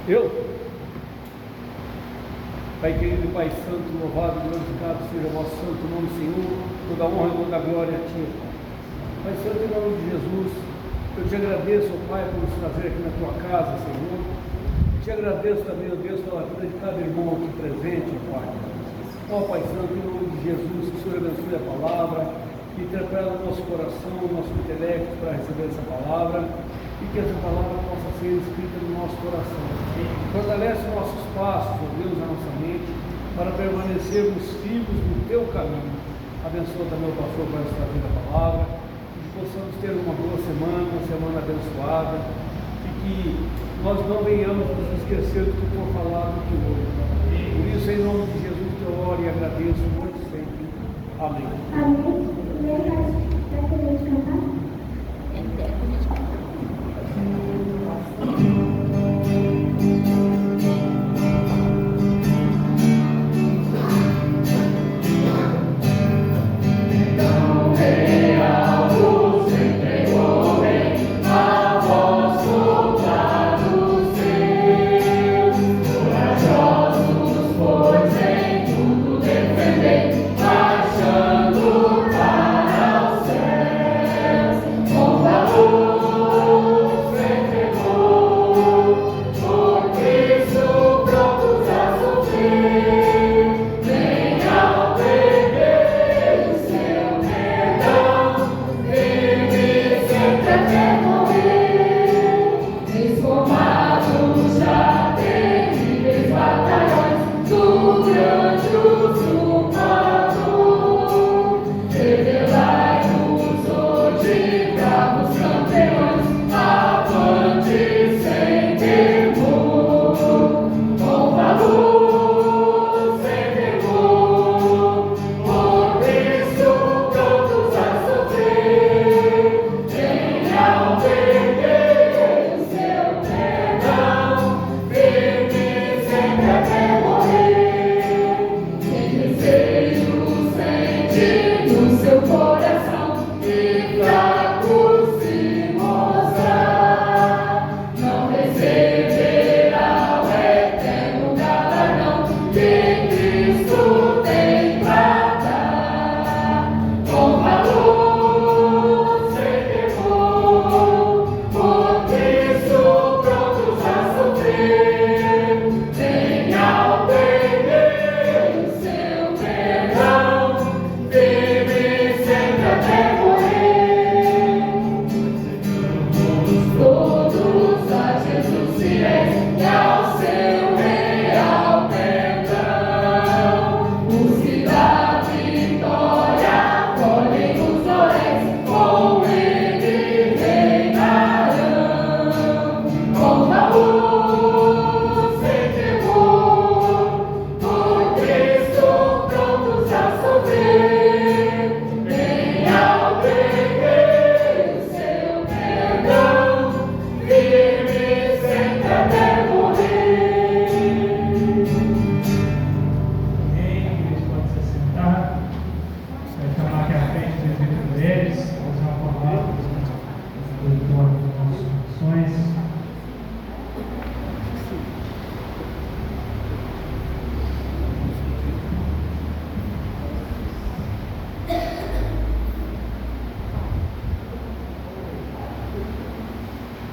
Eu? Pai querido e Pai Santo, louvado e glorificado seja o vosso santo nome, Senhor, toda a honra e toda a glória a Ti. Pai Santo, em nome de Jesus, eu te agradeço, Pai, por nos trazer aqui na Tua casa, Senhor. Te agradeço também, ó Deus, pela vida de cada irmão aqui presente, Pai. Ó Pai Santo, em nome de Jesus, que o Senhor abençoe a palavra, que interpela o nosso coração, o nosso intelecto para receber essa palavra, e que essa palavra possa ser escrita no nosso coração. Fortalece nossos passos, ó Deus, na nossa mente, para permanecermos firmes no Teu caminho. Abençoa também o pastor para nos trazer a palavra, que possamos ter uma boa semana, uma semana abençoada, e que nós não venhamos nos esquecer do que for falado aqui hoje. Por isso, em nome de Jesus, que eu oro e agradeço muito sempre. Amém. Amém. Vai querer cantar?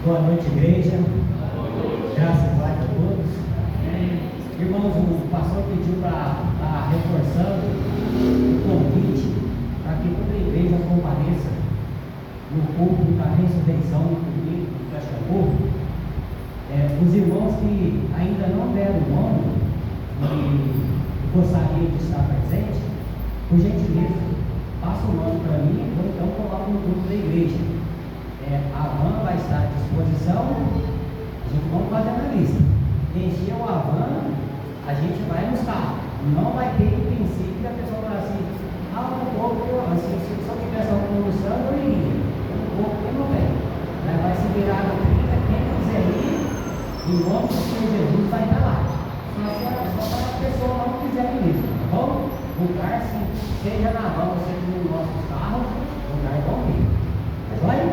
Boa noite, igreja. Graças a Deus a todos. Irmãos, o pastor pediu para estar reforçando o convite para que toda a igreja compareça no culto da ressurreição do domingo do fecha-corpo. Os irmãos que ainda não deram o nome e gostariam de estar presente, por gentileza, passa o nome para mim ou então coloca no grupo da igreja. A van vai estar à disposição, a gente vamos fazer a lista. Encher a van, a gente vai nos carros. Não vai ter o princípio da pessoa falar assim, não vou, assim, se eu tivesse almoçando, eu iria. Eu não vou, porque não vem. Vai se virar na trilha, quem quiser ir, em nome do Senhor Jesus vai estar lá. Só para a pessoa não quiser ir mesmo, tá bom? lugar, seja na van, seja no nosso carro, lugar bom mesmo. Mas olha,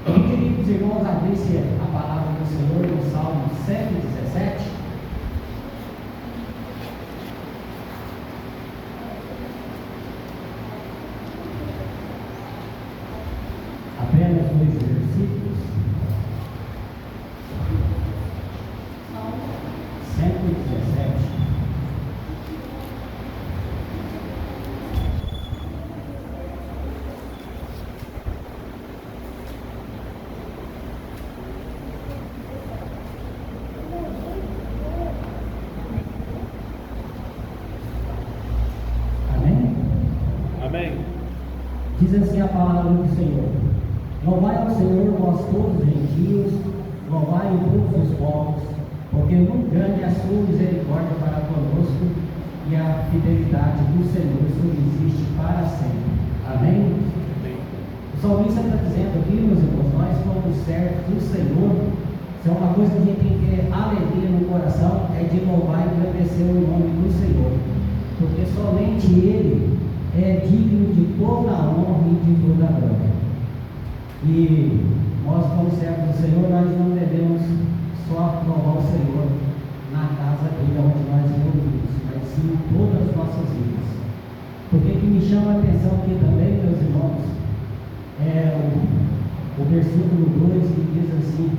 eu queria que os irmãos abrissem a palavra do Senhor no Salmo 117. Apenas 2 versículos. 117. Amém? Amém. Diz assim a palavra do Senhor: louvai ao Senhor, vós todos os gentios, louvai todos os povos, porque muito grande é a sua misericórdia para conosco, e a fidelidade do Senhor subsiste para sempre. Amém? O salmista está dizendo aqui, meus irmãos, nós como servos do Senhor, se é uma coisa que a gente tem que ter alegria no coração, é de louvar e agradecer o nome do Senhor, porque somente Ele é digno de toda a honra e de toda a glória. E nós, como servos do Senhor, nós não devemos só louvar o Senhor na casa dele, onde nós reunimos, mas sim em todas as nossas vidas. Porque o que me chama a atenção aqui também, meus irmãos, é o versículo 2 que diz assim: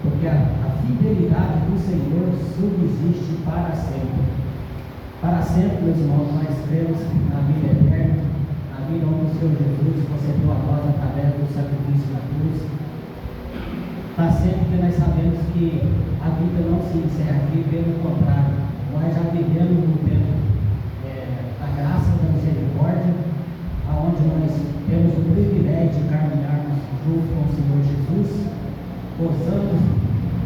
porque a fidelidade do Senhor subsiste para sempre. Para sempre, meus irmãos, nós cremos na vida eterna, na vida onde o Senhor Jesus concedeu a nós através do sacrifício da cruz. Para sempre, que nós sabemos que a vida não se encerra aqui, pelo contrário, nós já vivemos no tempo da graça, da misericórdia, aonde nós temos o privilégio de caminharmos junto com o Senhor Jesus, gozando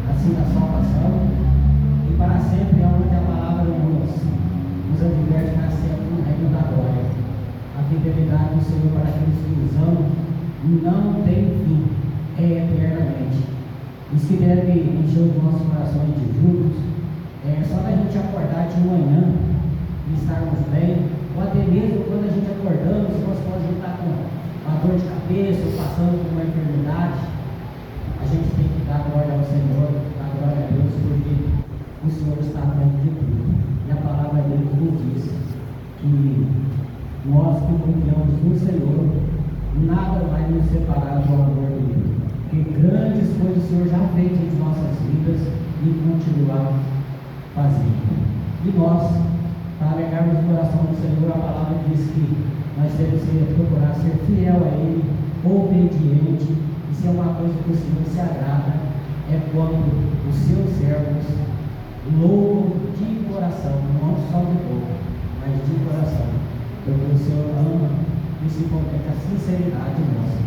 assim da salvação, e para sempre é onde a palavra nos adverte para sempre no reino da glória. A fidelidade do Senhor para aqueles que nos amam não tem fim, é eternamente. Isso que deve encher os nossos corações de júbilos, só da gente acordar de manhã e estarmos bem, ou até mesmo quando a gente acordamos, se nós podemos estar com uma dor de cabeça ou passando por uma enfermidade, a gente tem que dar glória ao Senhor, dar glória a Deus, porque o Senhor está dentro de tudo. E a palavra dele nos diz que nós que confiamos no Senhor, nada vai nos separar do amor dele. Porque grandes coisas o Senhor já fez em nossas vidas e continuar fazendo. E nós, para alegarmos o coração do Senhor, a palavra diz que nós temos que procurar ser fiel a Ele, obediente. E se é uma coisa que o Senhor se agrada, é quando os seus servos louvam de coração, não só de boca, mas de coração, porque o Senhor ama principalmente a sinceridade nossa.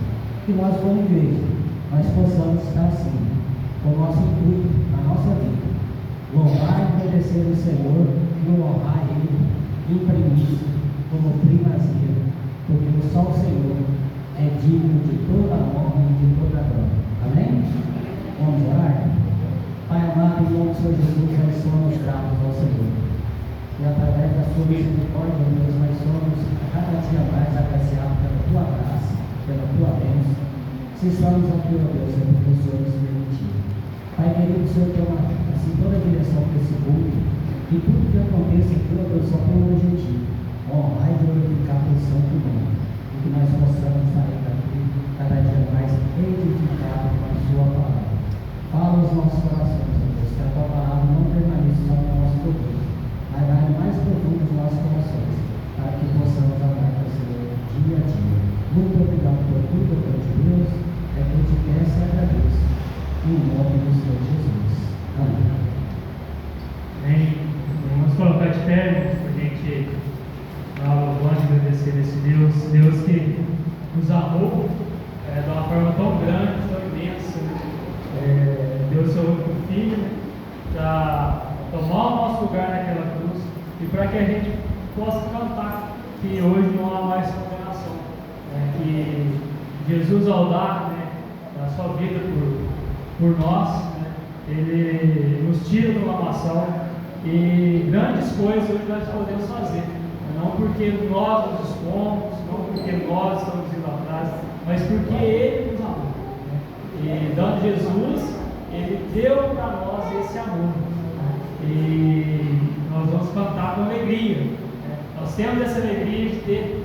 Que nós, como igreja, nós possamos estar assim, com o nosso intuito na nossa vida, louvar e obedecer o Senhor e honrar Ele em primícia, como primazia, porque só o Senhor é digno de toda a honra e de toda a glória. Amém? Vamos orar? Pai amado, em nome do Senhor Jesus, nós somos gratos ao Senhor. E através da sua misericórdia, Deus, nós somos cada dia mais agraciados pela tua graça, pela tua bênção. Se estamos aqui, ó Deus, é porque o Senhor nos permitiu. Pai querido, o Senhor tem assim, toda a direção para esse mundo, e tudo que aconteça aqui, ó Deus, só tem um objetivo: honrar e glorificar o santo nome. E que nós possamos sair daqui cada dia mais edificados com a sua palavra. Fala os nossos corações, ó Deus, que a tua palavra não permaneça só no nosso ouvido, mas vai mais profundo dos nossos corações, para que possamos amar o Senhor dia a dia. Muito obrigado por tudo, Deus de Deus. É que eu te peço e agradeço. Em nome do Senhor Jesus. Amém. Amém. Vamos colocar de pé para a gente dar louvor e agradecer esse Deus que nos amou de uma forma tão grande, tão imensa. Deu seu único filho para tomar o nosso lugar naquela cruz e para que a gente possa cantar que hoje não há mais condenação. Que Jesus, ao dar a sua vida por nós, Ele nos tira da lamação, e grandes coisas hoje nós podemos fazer. não porque nós nos expomos, não porque nós estamos indo atrás, mas porque Ele nos amou. E dando Jesus, Ele deu para nós esse amor. E nós vamos cantar com alegria. Nós temos essa alegria de ter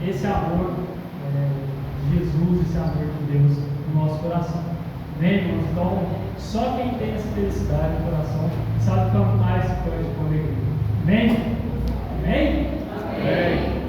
esse amor de Jesus, esse amor de Deus no nosso coração. Amém, irmãos? Então, só quem tem essa felicidade no coração sabe cantar esse canto com alegria. Amém? Amém? Amém.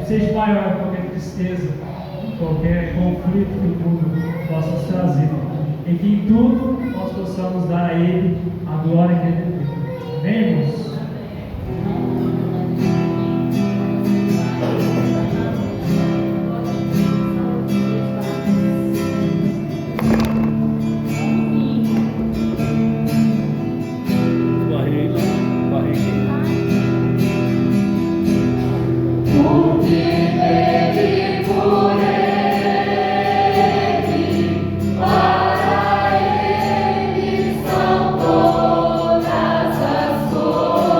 Seja maior qualquer tristeza, qualquer conflito que o mundo possa nos trazer, e que em tudo nós possamos dar a Ele a glória que Ele tem. Amém, irmãos? Para ele são todas as coisas.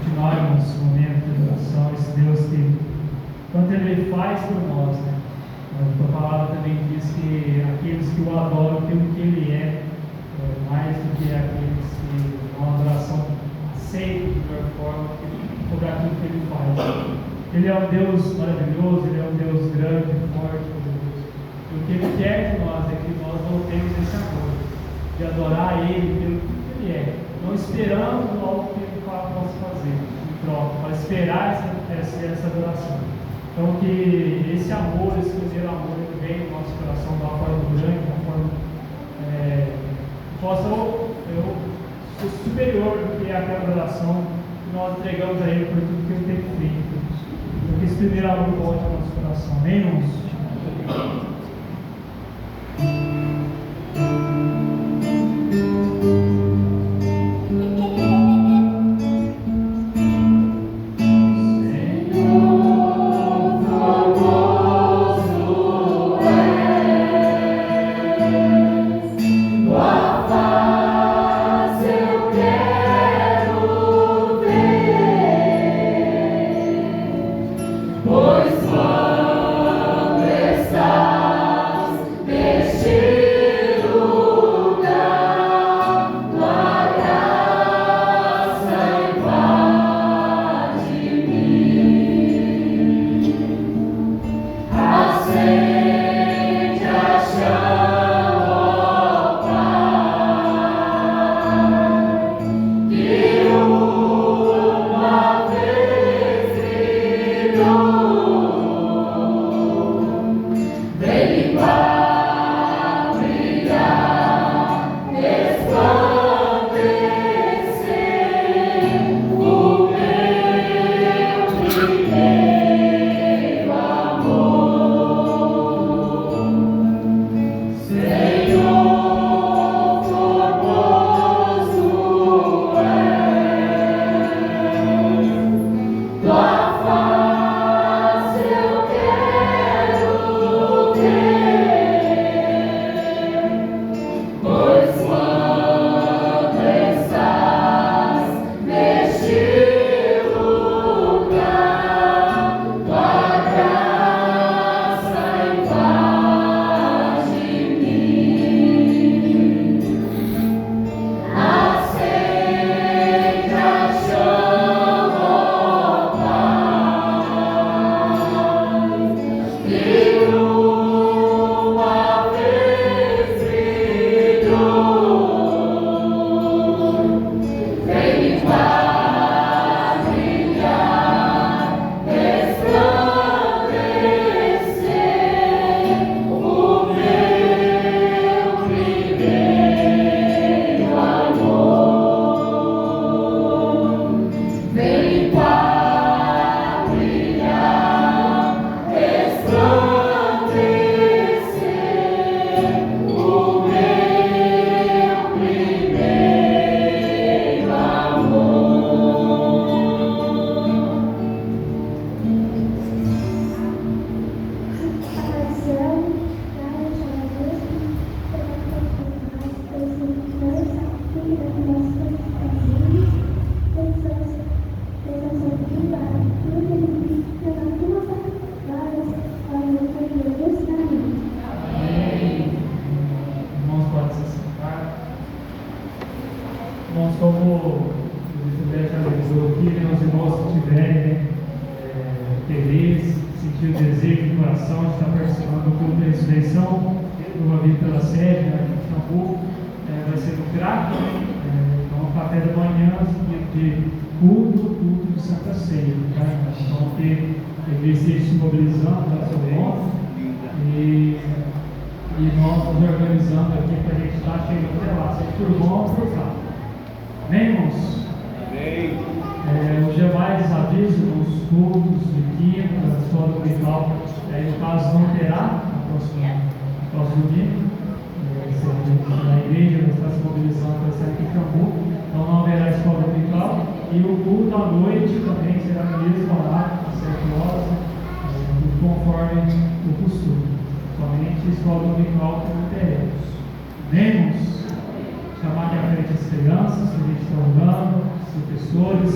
continuarmos esse momento de oração, esse Deus que, quanto Ele faz por nós, né? A palavra também diz que aqueles que o adoram pelo que Ele é, mais do que aqueles que uma adoração aceita de melhor forma por aquilo que Ele faz. Ele é um Deus maravilhoso, Ele é um Deus grande, forte, poderoso. E o que Ele quer de nós é que nós voltemos esse amor, de adorar Ele pelo que Ele é, não esperando algo que Ele possa fazer em troca, mas esperar essa adoração. Então que esse amor, esse primeiro amor, ele vem no nosso coração de uma forma grande, de uma forma possa ser superior do que aquela adoração que nós entregamos a Ele por tudo que Ele tem feito. Que esse primeiro amor volte ao nosso coração. Amém, irmãos? Chamar aqui à frente as crianças que a gente está orando, os professores,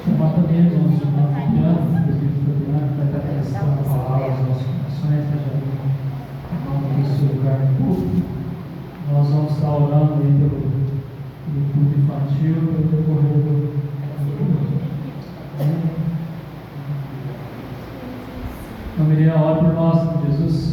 Chamar também os nossos irmãos Fabiano, presbítero Fabiano, vai estar ministrando a palavra aos nossos corações, né, já em seu lugar no culto. Nós vamos estar orando aí pelo culto infantil, pelo decorrer do Maria, ora por nós, Jesus.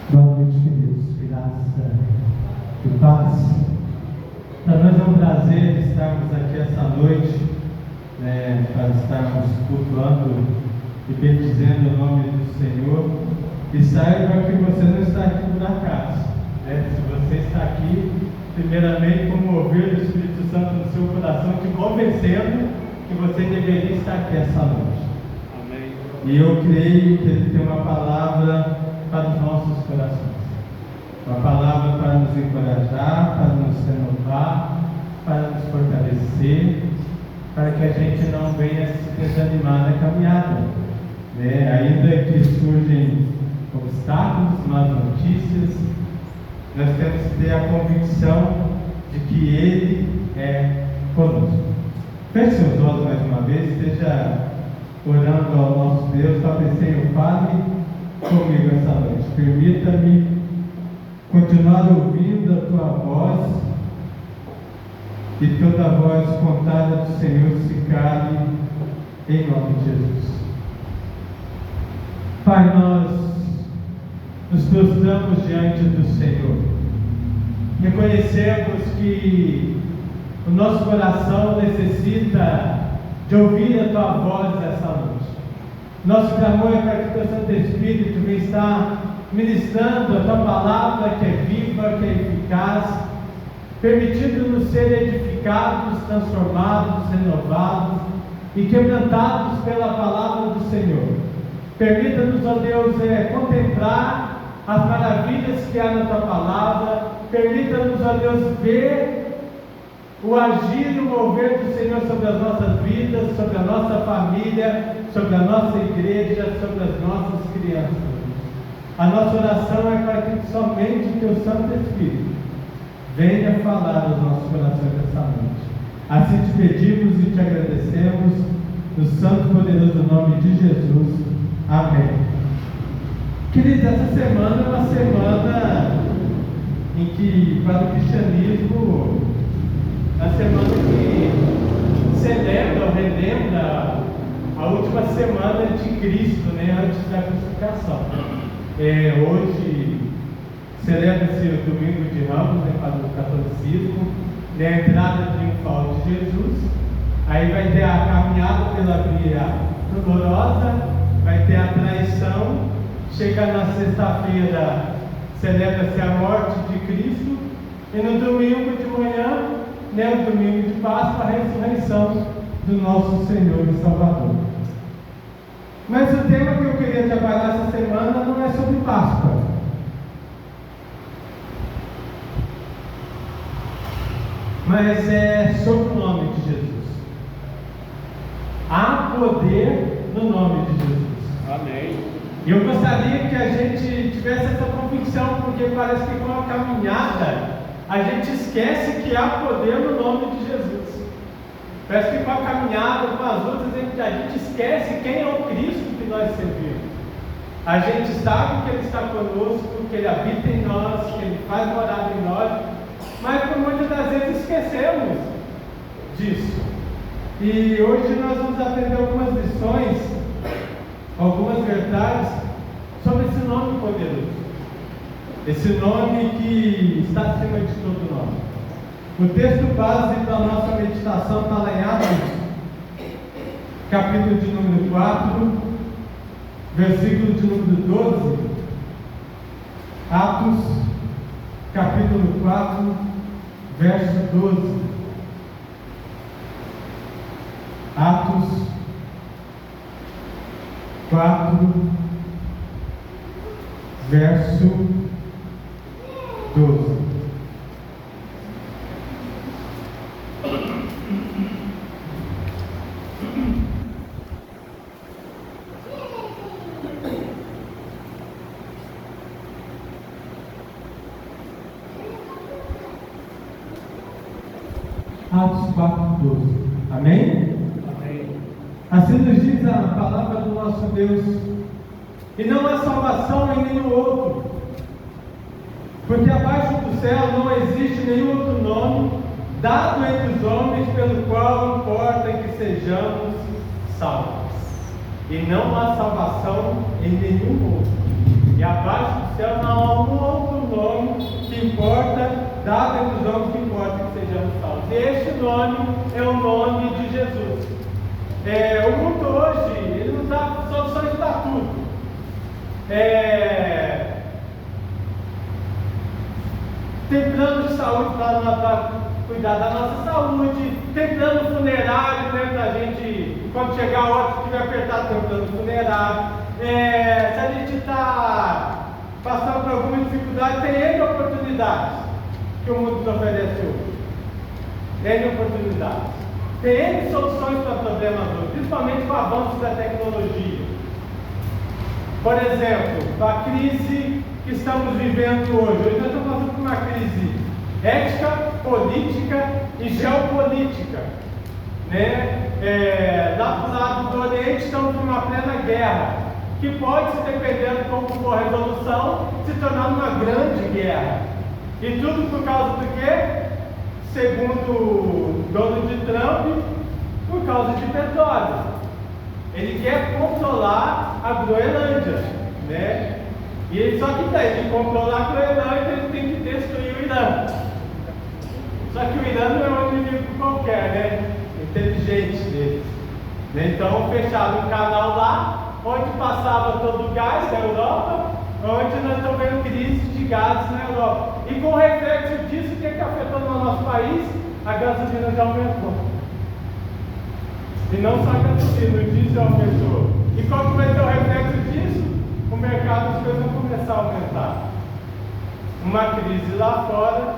Boa noite, queridos. Graça e paz. Para nós é um prazer estarmos aqui essa noite, para estarmos cultuando e bendizendo o nome do Senhor. E saiba que você não está aqui por acaso. Se você está aqui, primeiramente, como ouvir o Espírito Santo no seu coração, te convencendo que você deveria estar aqui essa noite. Amém. E eu creio que Ele tem uma palavra para os nossos corações. Uma palavra para nos encorajar, para nos renovar, para nos fortalecer, para que a gente não venha se desanimar na caminhada. Ainda que surgem obstáculos, más notícias, nós temos que ter a convicção de que Ele é conosco. Feche seus olhos mais uma vez, esteja orando ao nosso Deus. Talvez Senhor fale comigo essa noite. Permita-me continuar ouvindo a Tua voz e toda a voz contrária do Senhor se cale em nome de Jesus. Pai, nós nos prostramos diante do Senhor. Reconhecemos que o nosso coração necessita de ouvir a Tua voz essa noite. Nosso clamor é para que Teu Santo Espírito venha estar ministrando a Tua palavra, que é viva, que é eficaz, permitindo-nos ser edificados, transformados, renovados e quebrantados pela palavra do Senhor. Permita-nos, ó Deus, contemplar as maravilhas que há na Tua palavra. Permita-nos, ó Deus, ver o agir e o mover do Senhor sobre as nossas vidas, sobre a nossa família, sobre a nossa igreja, sobre as nossas crianças. A nossa oração é para que somente o Teu Santo Espírito venha falar aos nossos corações essa noite. Assim te pedimos e te agradecemos, no santo e poderoso nome de Jesus. Amém. Queridos, essa semana é uma semana em que, para o cristianismo, a semana que celebra ou relembra a última semana de Cristo, antes da crucificação. Hoje celebra-se o Domingo de Ramos, para o catolicismo, a entrada triunfal de Jesus. Aí vai ter a caminhada pela via dolorosa, vai ter a traição chega na sexta-feira, celebra-se a morte de Cristo, e no domingo de manhã, né, o domingo de Páscoa, a ressurreição do nosso Senhor e Salvador. Mas o tema que eu queria trabalhar essa semana não é sobre Páscoa. Mas é sobre o nome de Jesus. Há poder no nome de Jesus. Amém. E eu gostaria que a gente tivesse essa convicção, porque parece que com a caminhada a gente esquece que há poder no nome de Jesus. Parece que com a caminhada, com as lutas, a gente esquece quem é o Cristo que nós servimos. A gente sabe que Ele está conosco, que Ele habita em nós, que Ele faz morada em nós, mas por muitas das vezes esquecemos disso. E hoje nós vamos aprender algumas lições, algumas verdades sobre esse nome poderoso. Esse nome que está acima de todo nome. O texto base da nossa meditação está lá em Atos, capítulo de número 4, versículo de número 12. Atos, capítulo 4, verso 12. Atos 4, verso 12. Atos 4, 12. Amém? Amém. Assim nos diz a palavra do nosso Deus. E não há salvação em nenhum outro, porque abaixo do céu não existe nenhum outro nome dado entre os homens pelo qual importa que sejamos salvos. E não há salvação em nenhum outro. E abaixo do céu não há um outro nome que importa, dado entre os homens que importa que sejamos salvos. E este nome é o nome de Jesus. O mundo hoje, ele nos dá soluções para tudo. Tem plano de saúde para cuidar da nossa saúde, tem plano funerário, né, para a gente, quando chegar a hora, se estiver apertado, tem um plano funerário. Se a gente está passando por alguma dificuldade, tem N oportunidades que o mundo nos oferece hoje. N oportunidades. Tem N soluções para problemas hoje, principalmente com o avanço da tecnologia. Por exemplo, a crise que estamos vivendo hoje. Hoje nós estamos passando por uma crise ética, política e geopolítica. Lá do lado do Oriente estamos numa plena guerra, que pode, se dependendo de como for a resolução, se tornar uma grande guerra. E tudo por causa do quê? Segundo Donald Trump, por causa de petróleo. Ele quer controlar a Groenlândia, né? E só que para ele controlar a Groenlândia, ele tem que destruir o Irã. Só que o Irã não é um inimigo qualquer, né? Inteligente deles. Então fecharam um canal lá, onde passava todo o gás da Europa, onde nós estamos vendo crise de gases na Europa. E com o reflexo disso, o que afetou no nosso país? A gasolina já aumentou. E não só a gasolina, o diesel aumentou. E qual que vai ser o reflexo disso? O mercado, as coisas vão começar a aumentar. Uma crise lá fora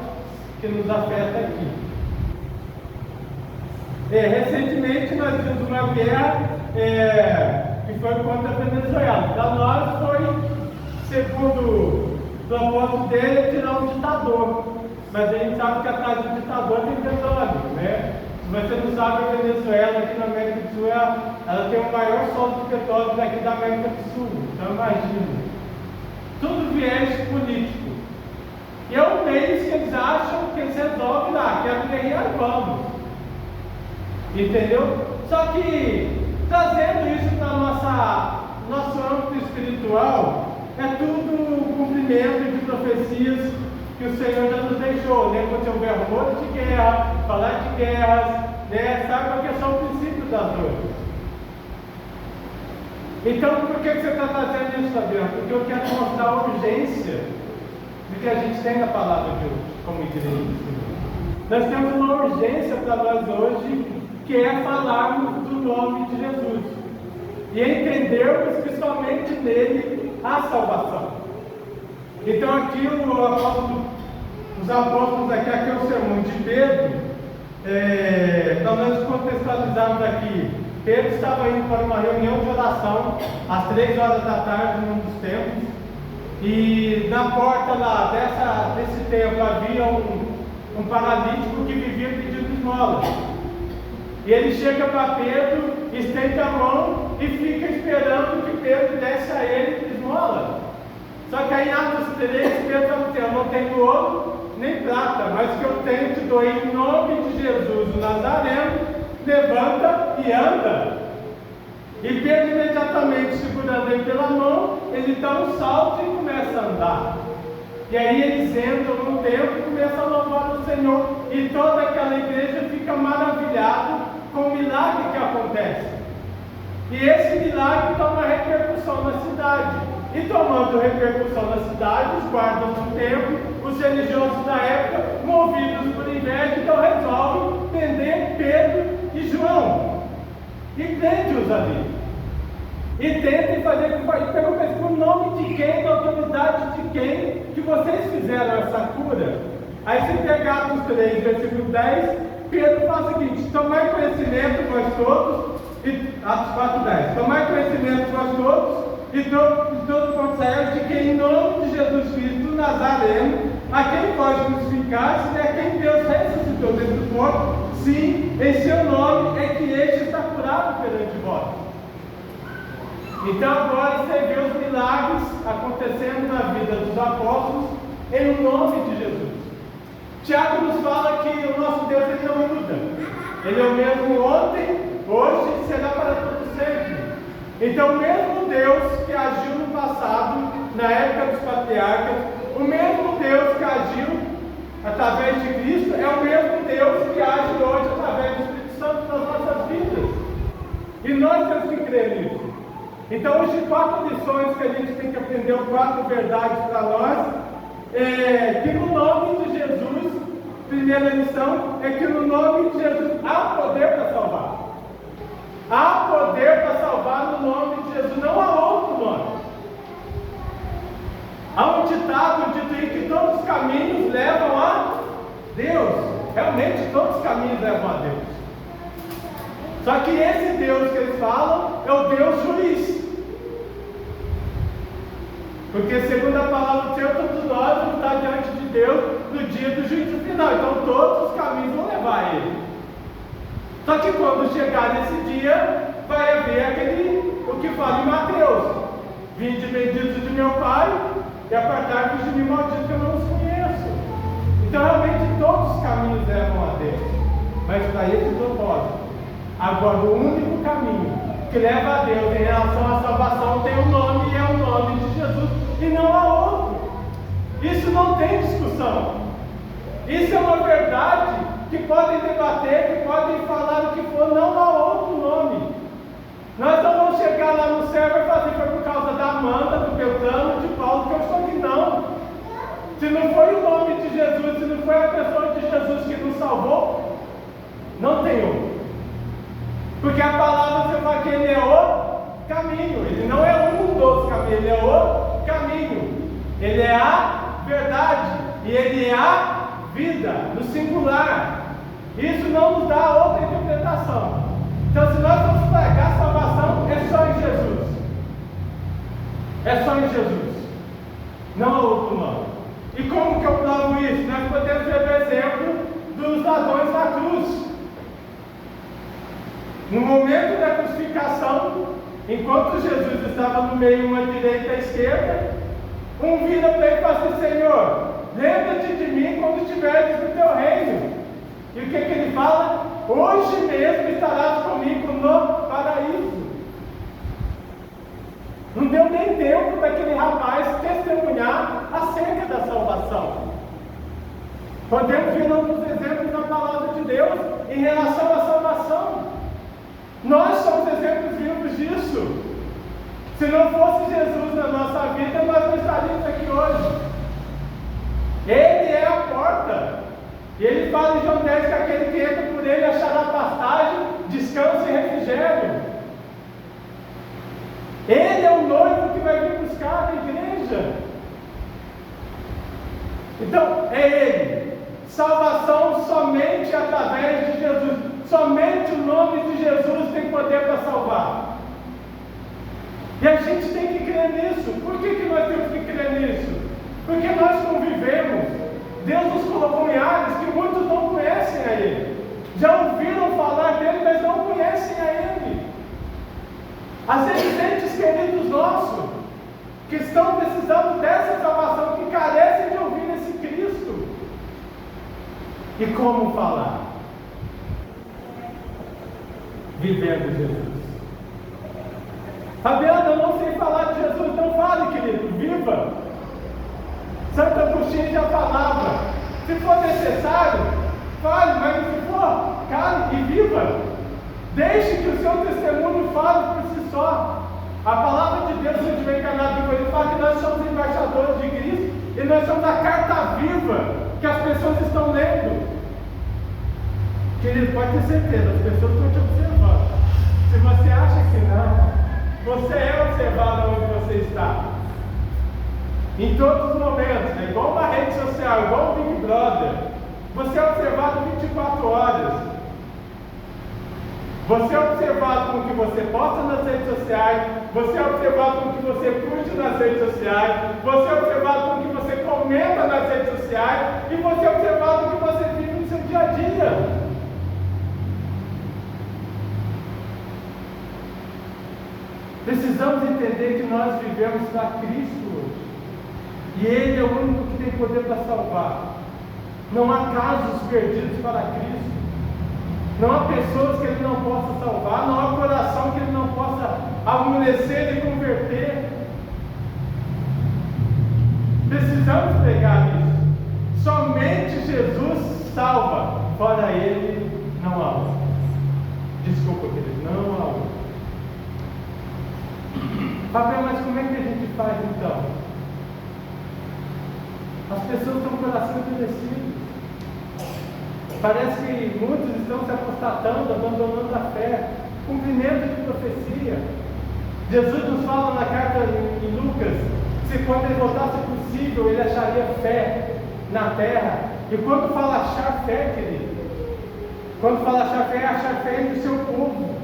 que nos afeta aqui. Recentemente nós vimos uma guerra que foi contra a Venezuela. Para nós foi, segundo o propósito dele, tirar um ditador. Mas a gente sabe que atrás do ditador tem petróleo, né? Se você não sabe, a Venezuela aqui na América do Sul, ela tem o maior solo de petróleo daqui da América do Sul. Então imagina. Tudo viés político. E é um mês que eles acham que eles resolvem lá, que é guerrear e vamos. Entendeu? Só que trazendo isso para nosso âmbito espiritual, é tudo cumprimento de profecias que o Senhor já nos deixou, né? Quando houver rumor de guerra, falar de guerras, né? Saiba que é só o princípio das dores. Então, por que você está trazendo isso, Fabiano? Porque eu quero mostrar a urgência do que a gente tem na palavra de hoje, como igreja do Senhor. Nós temos uma urgência para nós hoje, que é falarmos do nome de Jesus e entendermos que somente nele há salvação. Então, aqui os apóstolos, aqui é o sermão de Pedro. Para nós contextualizarmos aqui, Pedro estava indo para uma reunião de oração às 3 horas da tarde, num dos templos, e na porta lá desse templo havia um paralítico que vivia pedindo esmola. E ele chega para Pedro, estende a mão e fica esperando que Pedro desse a ele esmola. Só que aí em Atos 3, Pedro fala assim: eu não tenho ouro nem prata, mas que eu tenho te dou em nome de Jesus o Nazareno, levanta e anda. E Pedro imediatamente, segurando ele pela mão, ele dá um salto e começa a andar. E aí eles entram no templo e começam a louvar o Senhor, e toda aquela igreja fica maravilhada com o milagre que acontece. E esse milagre toma repercussão na cidade. E tomando repercussão na cidade, os guardas do templo, os religiosos da época, movidos por inveja, então resolvem prender Pedro e João. E prende-os ali. E tentem fazer com que perguntam: por nome de quem, na autoridade de quem, que vocês fizeram essa cura? Aí se pegar Atos 3, versículo 10, Pedro fala o seguinte: tomai conhecimento vós todos, Atos 4, 10, tomai conhecimento vós todos, e todo ponto Israel, de que em nome de Jesus Cristo Nazareno, a quem pode crucificar, se é quem Deus ressuscitou dentre os mortos, sim, em seu nome é que este está curado perante vós. Então agora você vê os milagres acontecendo na vida dos apóstolos em nome de Jesus. Tiago nos fala que o nosso Deus ele não muda. Ele é o mesmo ontem, hoje e será para todo sempre. Então, o mesmo Deus que agiu no passado, na época dos patriarcas, o mesmo Deus que agiu através de Cristo, é o mesmo Deus que age hoje através do Espírito Santo nas nossas vidas. E nós temos que crer nisso. Então, hoje, 4 lições que a gente tem que aprender, 4 verdades para nós, que no nome de Jesus, primeira lição, é que no nome de Jesus há poder para salvar. Há poder para salvar no nome de Jesus, não há outro nome. Há um ditado dito aí que todos os caminhos levam a Deus. Realmente todos os caminhos levam a Deus. Só que esse Deus que eles falam é o Deus juiz. Porque segundo a palavra do Senhor, todos nós vamos estar diante de Deus no dia do juízo final. Então todos os caminhos vão levar a Ele. Só que quando chegar nesse dia, vai haver o que fala em Mateus: vinde benditos de meu Pai, e apartai-vos de mim, malditos, que eu não os conheço. Então realmente todos os caminhos levam a Deus, mas para esse propósito. Agora o único caminho que leva a Deus em relação à salvação tem um nome, e é o nome de Jesus, e não há outro. Isso não tem discussão. Isso é uma verdade que podem debater, que podem falar o que for, não há outro nome. Nós não vamos chegar lá no céu e fazer foi por causa da Amanda, do Beltrano, de Paulo, que eu sou aqui, não. Se não foi o nome de Jesus, se não foi a pessoa de Jesus que nos salvou, não tem outro. Porque a palavra você fala que ele é o caminho, ele não é um dos caminhos, ele é o caminho, ele é a verdade, e ele é a vida, no singular. Isso não nos dá outra interpretação. Então, se nós vamos pregar a salvação, é só em Jesus. É só em Jesus. Não há outro nome. E como que eu provo isso? Nós podemos ver o exemplo dos ladrões da cruz. No momento da crucificação, enquanto Jesus estava no meio, uma direita e à esquerda, um vira para ele e fala assim: Senhor, lembra-te de mim quando estiveres no teu reino. E o que ele fala? Hoje mesmo estarás comigo no paraíso. Não deu nem tempo daquele rapaz testemunhar acerca da salvação. Podemos ver alguns exemplos na palavra de Deus em relação à salvação. Nós somos exemplos vivos disso. Se não fosse Jesus na nossa vida, nós não estaríamos aqui hoje. Ele é a porta. E ele fala em João 10 que aquele que entra por ele achará pastagem, descanso e refrigério. Ele é o noivo que vai vir buscar a igreja. Então, é Ele. Salvação somente através de Jesus. Somente o nome de Jesus tem poder para salvar. E a gente tem que crer nisso. Por que nós temos que crer nisso? Porque nós convivemos. Deus nos colocou em áreas que muitos não conhecem a Ele. Já ouviram falar dele, mas não conhecem a Ele. Às vezes, entes queridos nossos, que estão precisando dessa salvação, que carecem de ouvir esse Cristo. E como falar? Vivendo Jesus. Fabiana, eu não sei falar de Jesus. Não fale, querido, viva. Santo Agostinho já falava. Se for necessário, fale, mas se for, cale e viva. Deixe que o seu testemunho fale por si só. A palavra de Deus, se estiver encarnado, ele fala que nós somos embaixadores de Cristo e nós somos a carta viva que as pessoas estão lendo. Querido, pode ter certeza, as pessoas estão te observando. Se você acha que não, você é observado onde você está. Em todos os momentos, é igual uma rede social, igual um Big Brother. Você é observado 24 horas. Você é observado com o que você posta nas redes sociais, você é observado com o que você curte nas redes sociais, você é observado com o que você comenta nas redes sociais e você é observado com o que você vive no seu dia a dia. Precisamos entender que nós vivemos para Cristo hoje. E Ele é o único que tem poder para salvar. Não há casos perdidos para Cristo. Não há pessoas que Ele não possa salvar. Não há coração que Ele não possa amolecer e converter. Precisamos pregar isso. Somente Jesus salva. Fora Ele, não há outro. Desculpa, querido, não há outro. Fabiano, mas como é que a gente faz então? As pessoas estão com o coração endurecido. Parece que muitos estão se apostatando, abandonando a fé. Cumprimento de profecia. Jesus nos fala na carta em Lucas, se quando ele voltasse possível, ele acharia fé na terra. E quando fala achar fé, querido, quando fala achar fé entre o seu povo.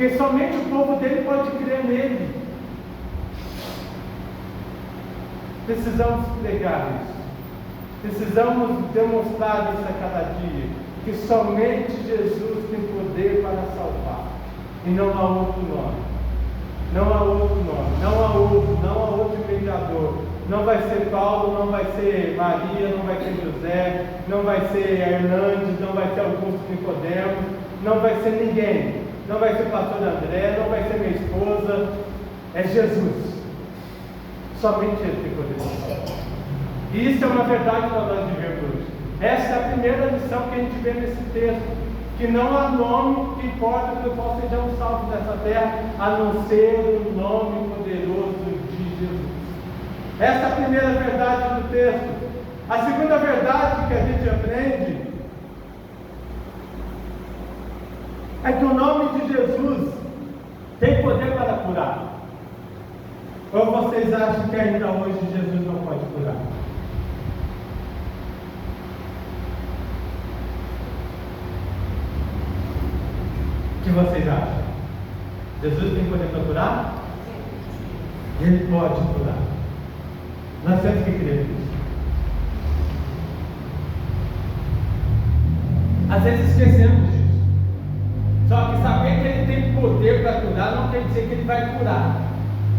Porque somente o povo dele pode crer nele. Precisamos pregar isso. Precisamos demonstrar isso a cada dia. Que somente Jesus tem poder para salvar. E não há outro nome. Não há outro nome. Não há outro mediador. Não vai ser Paulo, não vai ser Maria, não vai ser José, não vai ser Hernandes, não vai ser Augusto Nicodemos, não vai ser ninguém. Não vai ser o pastor André, não vai ser minha esposa, é Jesus. Somente Ele tem poder de salvar. E isso é uma verdade para nós vivermos hoje. Essa é a primeira lição que a gente vê nesse texto. Que não há nome que importa que eu possa ser um salvo nessa terra, a não ser o nome poderoso de Jesus. Essa é a primeira verdade do texto. A segunda verdade que a gente aprende é que o nome de Jesus tem poder para curar. Ou vocês acham que ainda hoje Jesus não pode curar? O que vocês acham? Jesus tem poder para curar? Ele pode curar. Nós temos que crer nisso. Às vezes esquecemos disso. Só que saber que Ele tem poder para curar não quer dizer que Ele vai curar.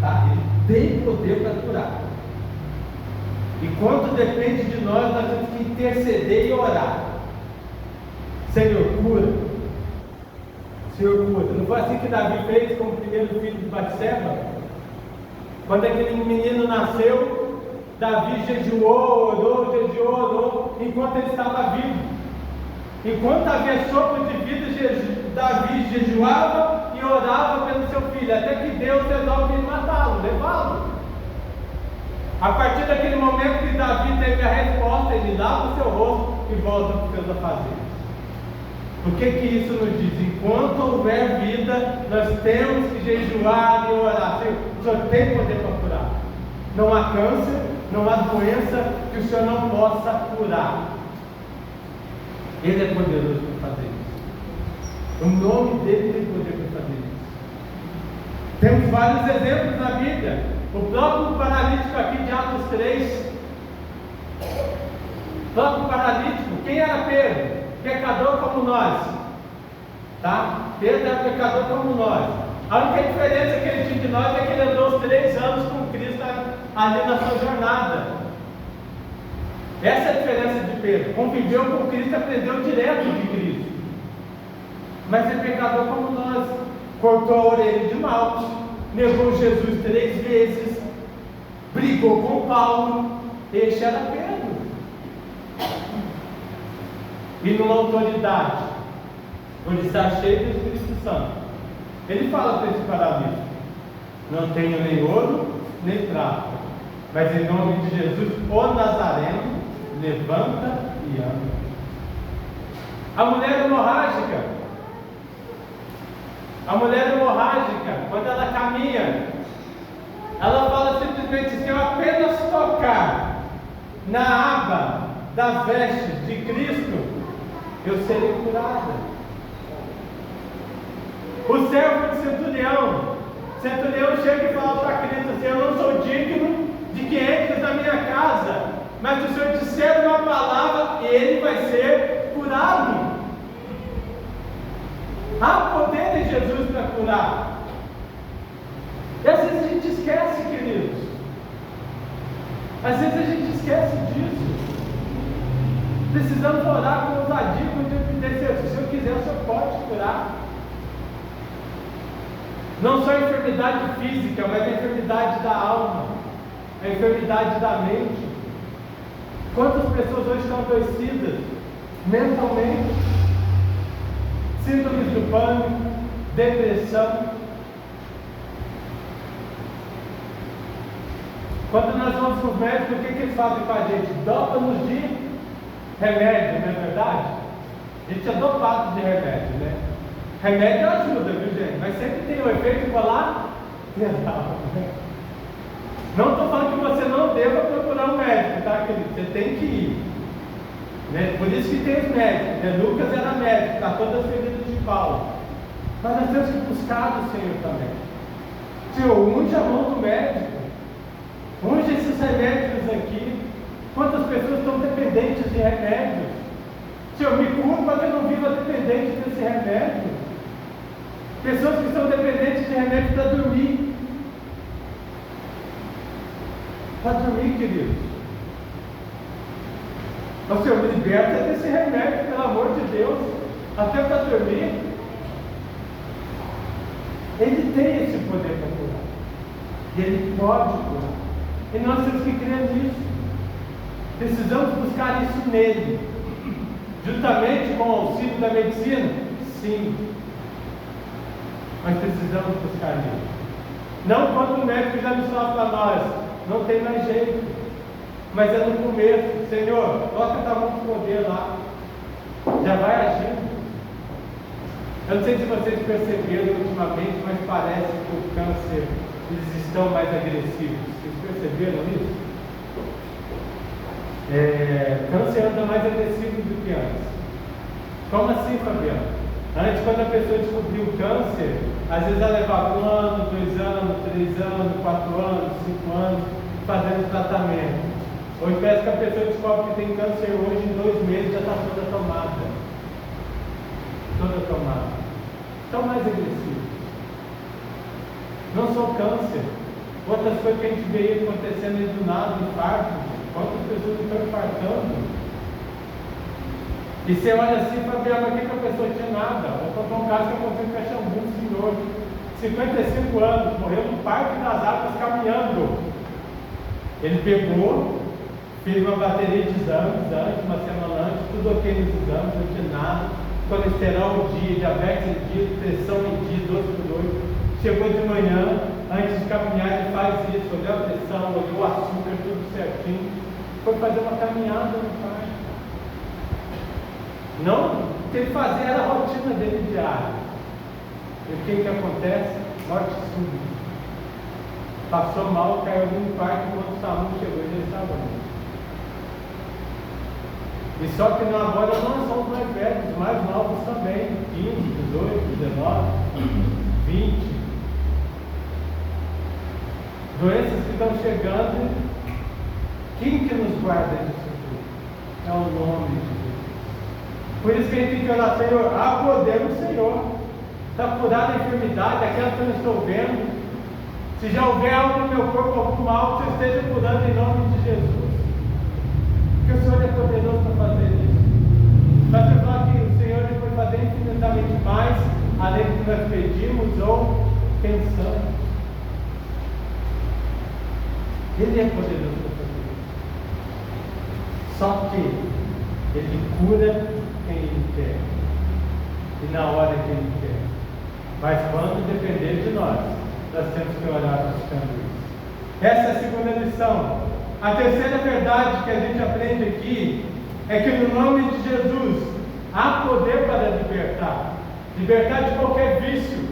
Tá? Ele tem poder para curar. E quando depende de nós temos que interceder e orar. Senhor, cura. Senhor, cura. Não foi assim que Davi fez com o primeiro filho de Batseba? Quando aquele menino nasceu, Davi jejuou, orou, enquanto ele estava vivo. Enquanto havia sopro de vida, Davi jejuava e orava pelo seu filho, até que Deus resolve matá-lo, levá-lo. A partir daquele momento que Davi teve a resposta, ele lava o seu rosto e volta para os seus afazeres. O que isso nos diz? Enquanto houver vida, nós temos que jejuar e orar. Senhor, o Senhor tem poder para curar. Não há câncer, não há doença que o Senhor não possa curar. Ele é poderoso para fazer isso. O nome dele tem poder para fazer isso. Temos vários exemplos na Bíblia. O próprio paralítico aqui de Atos 3. O próprio paralítico, quem era Pedro? Pecador como nós. Tá? Pedro era pecador como nós. A única diferença que ele tinha de nós é que ele andou os 3 anos com Cristo ali na sua jornada. Essa é a diferença de Pedro. Conviveu com Cristo, aprendeu direto de Cristo. Mas é pecador como nós. Cortou a orelha de Malco, negou Jesus 3 vezes, brigou com Paulo. Este era Pedro. E numa autoridade, por estar cheio do Espírito Santo, ele fala para esse paralítico: não tenho nem ouro nem prata, mas em nome de Jesus, o Nazareno, levanta e anda. A mulher hemorrágica, quando ela caminha, ela fala simplesmente: se eu apenas tocar na aba das vestes de Cristo, eu serei curada. O servo de centurião chega e fala para Cristo assim: eu não sou digno de que entres na minha casa, mas se o Senhor disser uma palavra, ele vai ser curado. Há poder em Jesus para curar. E às vezes a gente esquece, queridos. Às vezes a gente esquece disso. Precisamos orar com ousadia, com dizer: se o Senhor quiser, o Senhor pode curar. Não só a enfermidade física, mas a enfermidade da alma, a enfermidade da mente. Quantas pessoas hoje estão adoecidas mentalmente? Síndromes do pânico, depressão. Quando nós vamos para os médicos, o que eles fazem com a gente? Dopam-nos de remédio, não é verdade? A gente é dopado de remédio, né? Remédio ajuda, viu, gente? Mas sempre tem um efeito colateral. Não estou falando que você não deva procurar um médico, tá, querido? Você tem que ir. Né? Por isso que tem os médicos. Né? Lucas era médico, para todas as feridas de Paulo. Mas nós temos que buscar do Senhor também. Senhor, unge a mão do médico. Unge esses remédios aqui. Quantas pessoas estão dependentes de remédios? Senhor, me cura para que eu não viva dependente desse remédio. Pessoas que são dependentes de remédio para dormir. Para dormir, queridos. O Senhor, me liberta desse remédio, pelo amor de Deus. Até para dormir. Ele tem esse poder para curar. E Ele pode curar. E nós temos que crer nisso. Precisamos buscar isso nele. Juntamente com o auxílio da medicina? Sim. Mas precisamos buscar nele. Não quando o médico já nos fala para nós: não tem mais jeito. Mas é no começo: Senhor, toca a mão de poder lá. Já vai agindo. Eu não sei se vocês perceberam ultimamente, mas parece que o câncer, eles estão mais agressivos. Vocês perceberam isso? Câncer anda mais agressivo do que antes. Como assim, Fabiano? Antes, quando a pessoa descobriu o câncer, às vezes ela levava 1 ano, 2 anos, 3 anos, 4 anos, 5 anos fazendo tratamento. Hoje parece que a pessoa descobre que tem câncer hoje, em 2 meses já está toda tomada. Toda tomada. Estão mais agressivos. Não só o câncer. Outras coisas que a gente vê acontecendo aí do nada, infarto. Quantas pessoas estão infartando? E você olha assim, Fabiano, aqui que a pessoa tinha nada. Eu contar um caso que aconteceu em Caxambu, um senhor, 55 anos, morreu no Parque das Águas caminhando. Ele pegou, fez uma bateria de exames antes, uma semana antes, tudo ok nos exames, não tinha nada. colesterol em dia, diabetes em dia, pressão em dia, doce por noite. Chegou de manhã, antes de caminhar, ele faz isso, olhou a pressão, olhou o açúcar, tudo certinho. Foi fazer uma caminhada no parque. Não, o que ele fazia era a rotina dele diária. E o que acontece? Morte súbita. Passou mal, caiu no parque, quando o SAMU chegou, ele estava morto. E só que agora nós somos mais velhos, mais novos também, 15, 18, 19, 20. Doenças que estão chegando. Quem que nos guarda disso tudo? É o nome de Jesus. Por isso que a gente tem que orar, Senhor, há poder no Senhor. Está curada a enfermidade, aquela que eu não estou vendo. Se já houver algo no meu corpo, algum mal, que você esteja curando em nome de Jesus. Porque o Senhor é poderoso para fazer isso. Mas você fala que o Senhor ele pode fazer infinitamente mais, além do que nós pedimos ou pensamos. Ele é poderoso para fazer isso. Só que Ele cura quem Ele quer. E na hora que Ele quer. Mas quando depender de nós temos que orar buscando isso. Essa é a segunda lição. A terceira verdade que a gente aprende aqui é que no nome de Jesus há poder para libertar. Libertar de qualquer vício.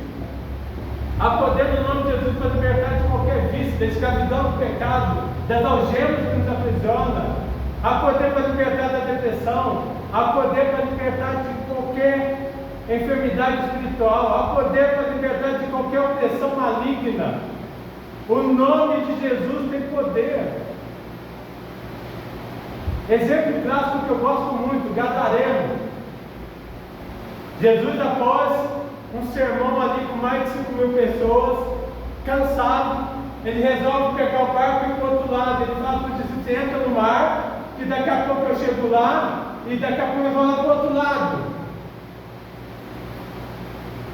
Há poder no nome de Jesus para libertar de qualquer vício, da escravidão do pecado, das algemas que nos aprisionam. Há poder para libertar da depressão. Há poder para libertar de qualquer enfermidade espiritual. Há poder para libertar de qualquer opressão maligna. O nome de Jesus tem poder. Exemplo clássico que eu gosto muito, Gadareno. Jesus, após um sermão ali com mais de 5.000 pessoas, cansado, ele resolve pegar o barco e ir para o outro lado. Ele fala para o discípulo: entra no mar, que daqui a pouco eu chego lá, e daqui a pouco eu vou lá para o outro lado.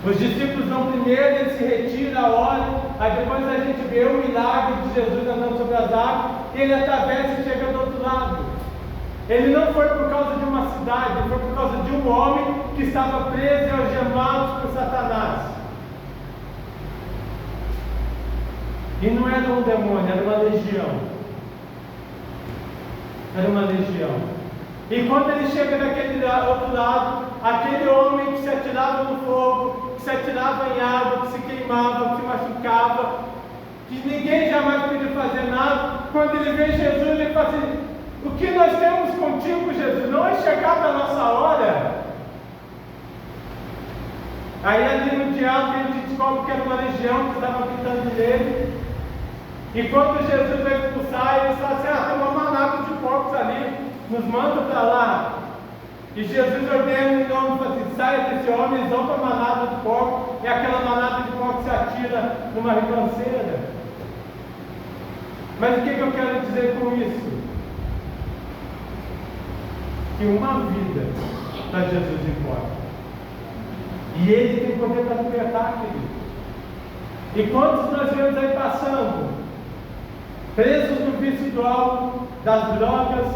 Os discípulos vão primeiro, ele se retira, ora, aí depois a gente vê o milagre de Jesus andando sobre as águas, e ele atravessa e chega do outro lado. Ele não foi por causa de uma cidade, ele foi por causa de um homem que estava preso e algemado por Satanás. E não era um demônio, era uma legião. Era uma legião. E quando ele chega daquele outro lado, aquele homem que se atirava no fogo, que se atirava em água, que se queimava, que se machucava, que ninguém jamais podia fazer nada, quando ele vê Jesus, ele fala assim: o que nós temos contigo, Jesus? Não é chegar para a nossa hora. Aí ali no diálogo a gente descobre que era uma legião que estava gritando nele. E quando Jesus vai expulsar, ele fala assim: tem uma manada de porcos ali, nos manda para lá. E Jesus ordena em nome, fala assim: saia desse homem, eles vão para a manada de porcos, e aquela manada de porcos se atira numa ribanceira. Mas o que eu quero dizer com isso? Que uma vida para Jesus importa. E Ele tem poder para libertar, querido. E quantos nós vemos aí passando, presos no vício do álcool, das drogas,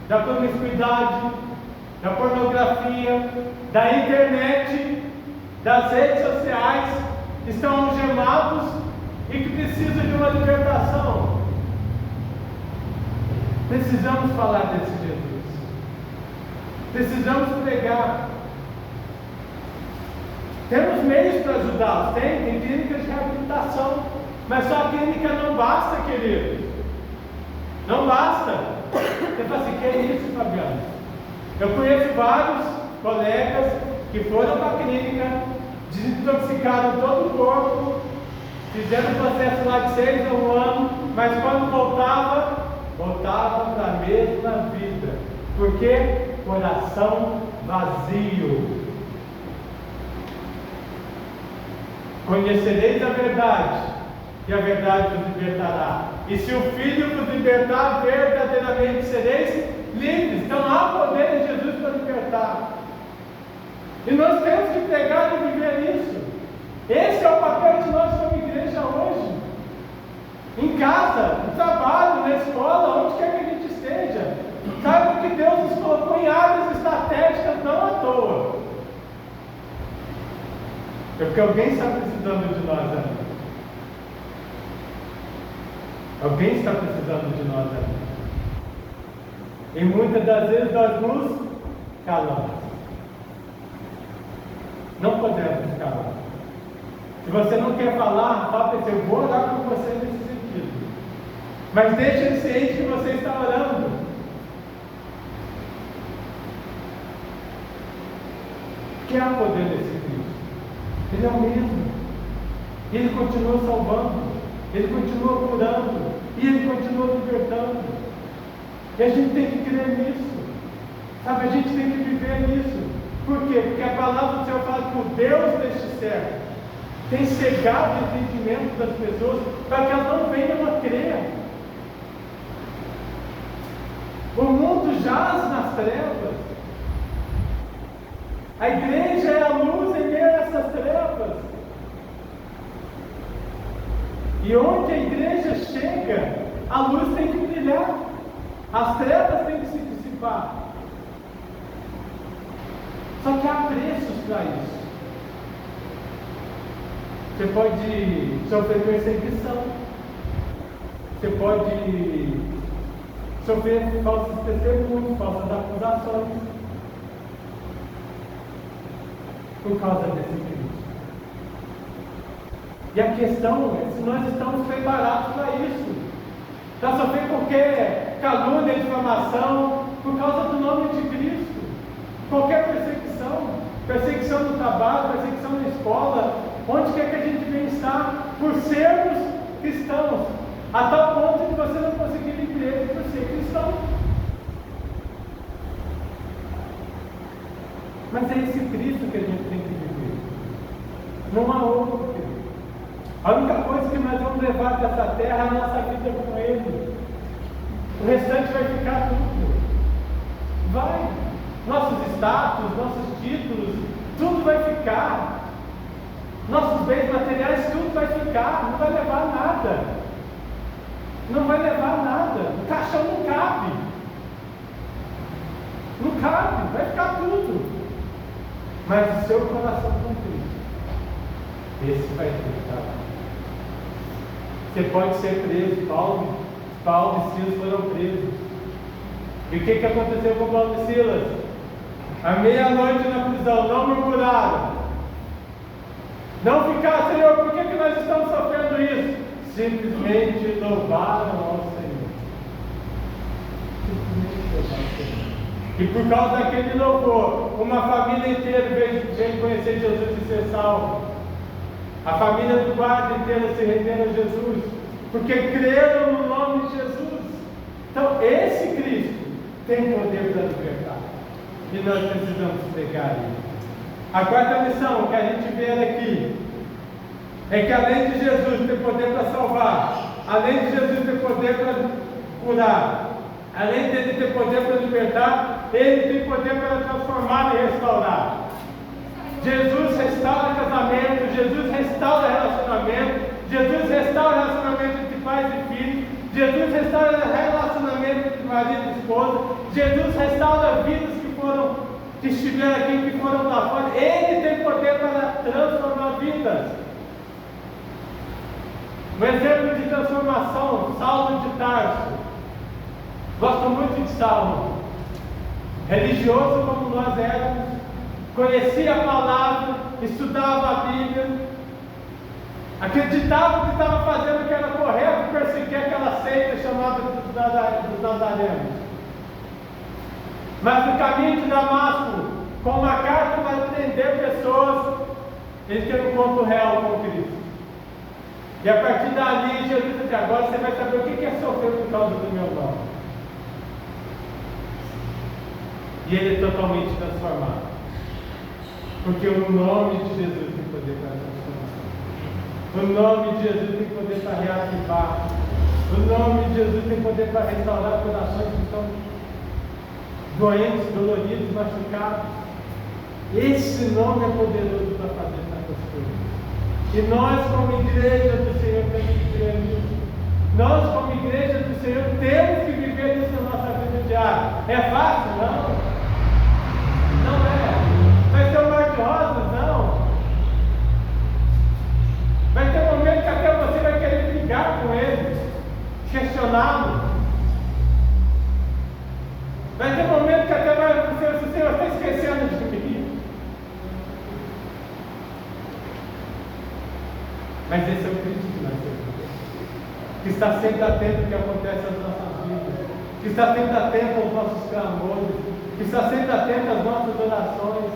da promiscuidade, da pornografia, da internet, das redes sociais, estão algemados e que precisam de uma libertação. Precisamos falar desse Jesus. Precisamos pregar. Temos meios para ajudá-los. Tem clínicas de reabilitação. Mas só a clínica não basta, querido. Não basta. Você fala assim: que é isso, Fabiano? Eu conheço vários colegas que foram para a clínica, desintoxicaram todo o corpo, fizeram um processo lá de 6 a 1 ano, mas quando voltava para a mesma vida. Por quê? Coração vazio. Conhecereis a verdade, e a verdade vos libertará. E se o Filho vos libertar, verdadeiramente sereis livres. Então há poder em Jesus para libertar. E nós temos que pregar e viver isso. Esse é o papel de nós como igreja hoje. Em casa, no trabalho, na escola, onde quer que a gente esteja. Sabe que Deus nos colocou em áreas estratégicas não à toa. É porque alguém está precisando de nós ainda. Alguém está precisando de nós ainda. E muitas das vezes nós nos calamos. Não podemos calar. Se você não quer falar, fala para você, eu vou orar por você nesse sentido. Mas deixe ele ciente que você está orando. Que há poder nesse Cristo? Ele é o mesmo. Ele continua salvando. Ele continua curando. E Ele continua libertando. E a gente tem que crer nisso. Sabe, a gente tem que viver nisso. Por quê? Porque a palavra do Senhor fala que o Deus deste século tem cegado o entendimento das pessoas para que elas não venham a crer. O mundo jaz nas trevas. A igreja é a luz em meio a essas trevas. E onde a igreja chega, a luz tem que brilhar. As trevas têm que se dissipar. Só que há preços para isso. Você pode sofrer perseguição. Você pode sofrer falsos testemunhos, falsas acusações. Por causa desse Cristo. E a questão é se nós estamos preparados para isso. Para sofrer qualquer calúnia, difamação, por causa do nome de Cristo. Qualquer perseguição no trabalho, perseguição na escola, onde quer que a gente venha estar, por sermos cristãos, a tal ponto de você não conseguir emprego por ser cristão. Mas é esse Cristo que a gente tem que viver. Não há outro. A única coisa que nós vamos levar dessa terra é a nossa vida com Ele. O restante vai ficar tudo. Vai. Nossos status, nossos títulos, tudo vai ficar. Nossos bens materiais, tudo vai ficar. Não vai levar nada. Não vai levar nada. O caixão não cabe. Não cabe. Vai ficar tudo. Mas o seu coração com Cristo, esse vai ficar. Você pode ser preso. Paulo e Silas foram presos. E o que aconteceu com Paulo e Silas? À meia-noite na prisão, não murmuraram. Não ficaram, Senhor, por que nós estamos sofrendo isso? Simplesmente louvaram ao Senhor. Simplesmente louvaram ao Senhor. E por causa daquele louvor, uma família inteira veio conhecer Jesus e ser salvo. A família do guarda inteira se rendeu a Jesus, porque creram no nome de Jesus. Então, esse Cristo tem poder para libertar. E nós precisamos pegar ele. A quarta lição que a gente vê aqui é que além de Jesus ter poder para salvar, além de Jesus ter poder para curar, além de ele ter poder para libertar, ele tem poder para transformar e restaurar. Jesus restaura casamento, Jesus restaura relacionamento, Jesus restaura relacionamento entre pais e filhos, Jesus restaura relacionamento entre marido e esposa, Jesus restaura vidas que estiveram aqui, que foram lá fora. Ele tem poder para transformar vidas. Um exemplo de transformação, Saulo de Tarso. Gosto muito de Saulo. Religioso como nós éramos, conhecia a palavra, estudava a Bíblia, acreditava que estava fazendo o que era correto, perseguir aquela seita chamada dos Nazarenos. Mas no caminho de Damasco, com uma carta para prender pessoas, ele teve um encontro real com Cristo. E a partir dali, Jesus disse: agora você vai saber o que é sofrer por causa do meu nome. E ele é totalmente transformado. Porque o nome de Jesus tem poder para transformar. O nome de Jesus tem poder para reativar. O nome de Jesus tem poder para restaurar corações que estão doentes, doloridos, machucados. Esse nome é poderoso para fazer tantas coisas. E nós, como igreja do Senhor, temos que crer nisso. Nós, como igreja do Senhor, temos que viver isso na nossa vida diária. É fácil? Não. Não é. Vai ser um mar de rosas? Não. questioná-lo. Vai ter momento que até vai dizer assim: Senhor, está esquecendo de mim. Mas esse é o Cristo que nós temos, que está sempre atento ao que acontece nas nossas vidas, que está sempre atento aos nossos clamores, que está sempre atento às nossas orações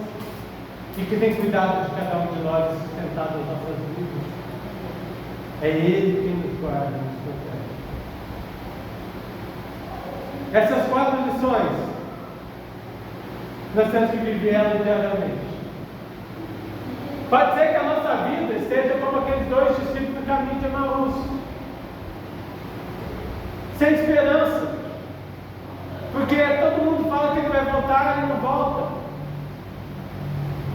e que tem cuidado de cada um de nós e sustentado as nossas vidas. É Ele quem nos guarda, nos protege. Essas 4 lições, nós temos que viver elas diariamente. Pode ser que a nossa vida esteja como aqueles 2 discípulos do caminho de Emaús, sem esperança, porque todo mundo fala que ele vai voltar e ele não volta.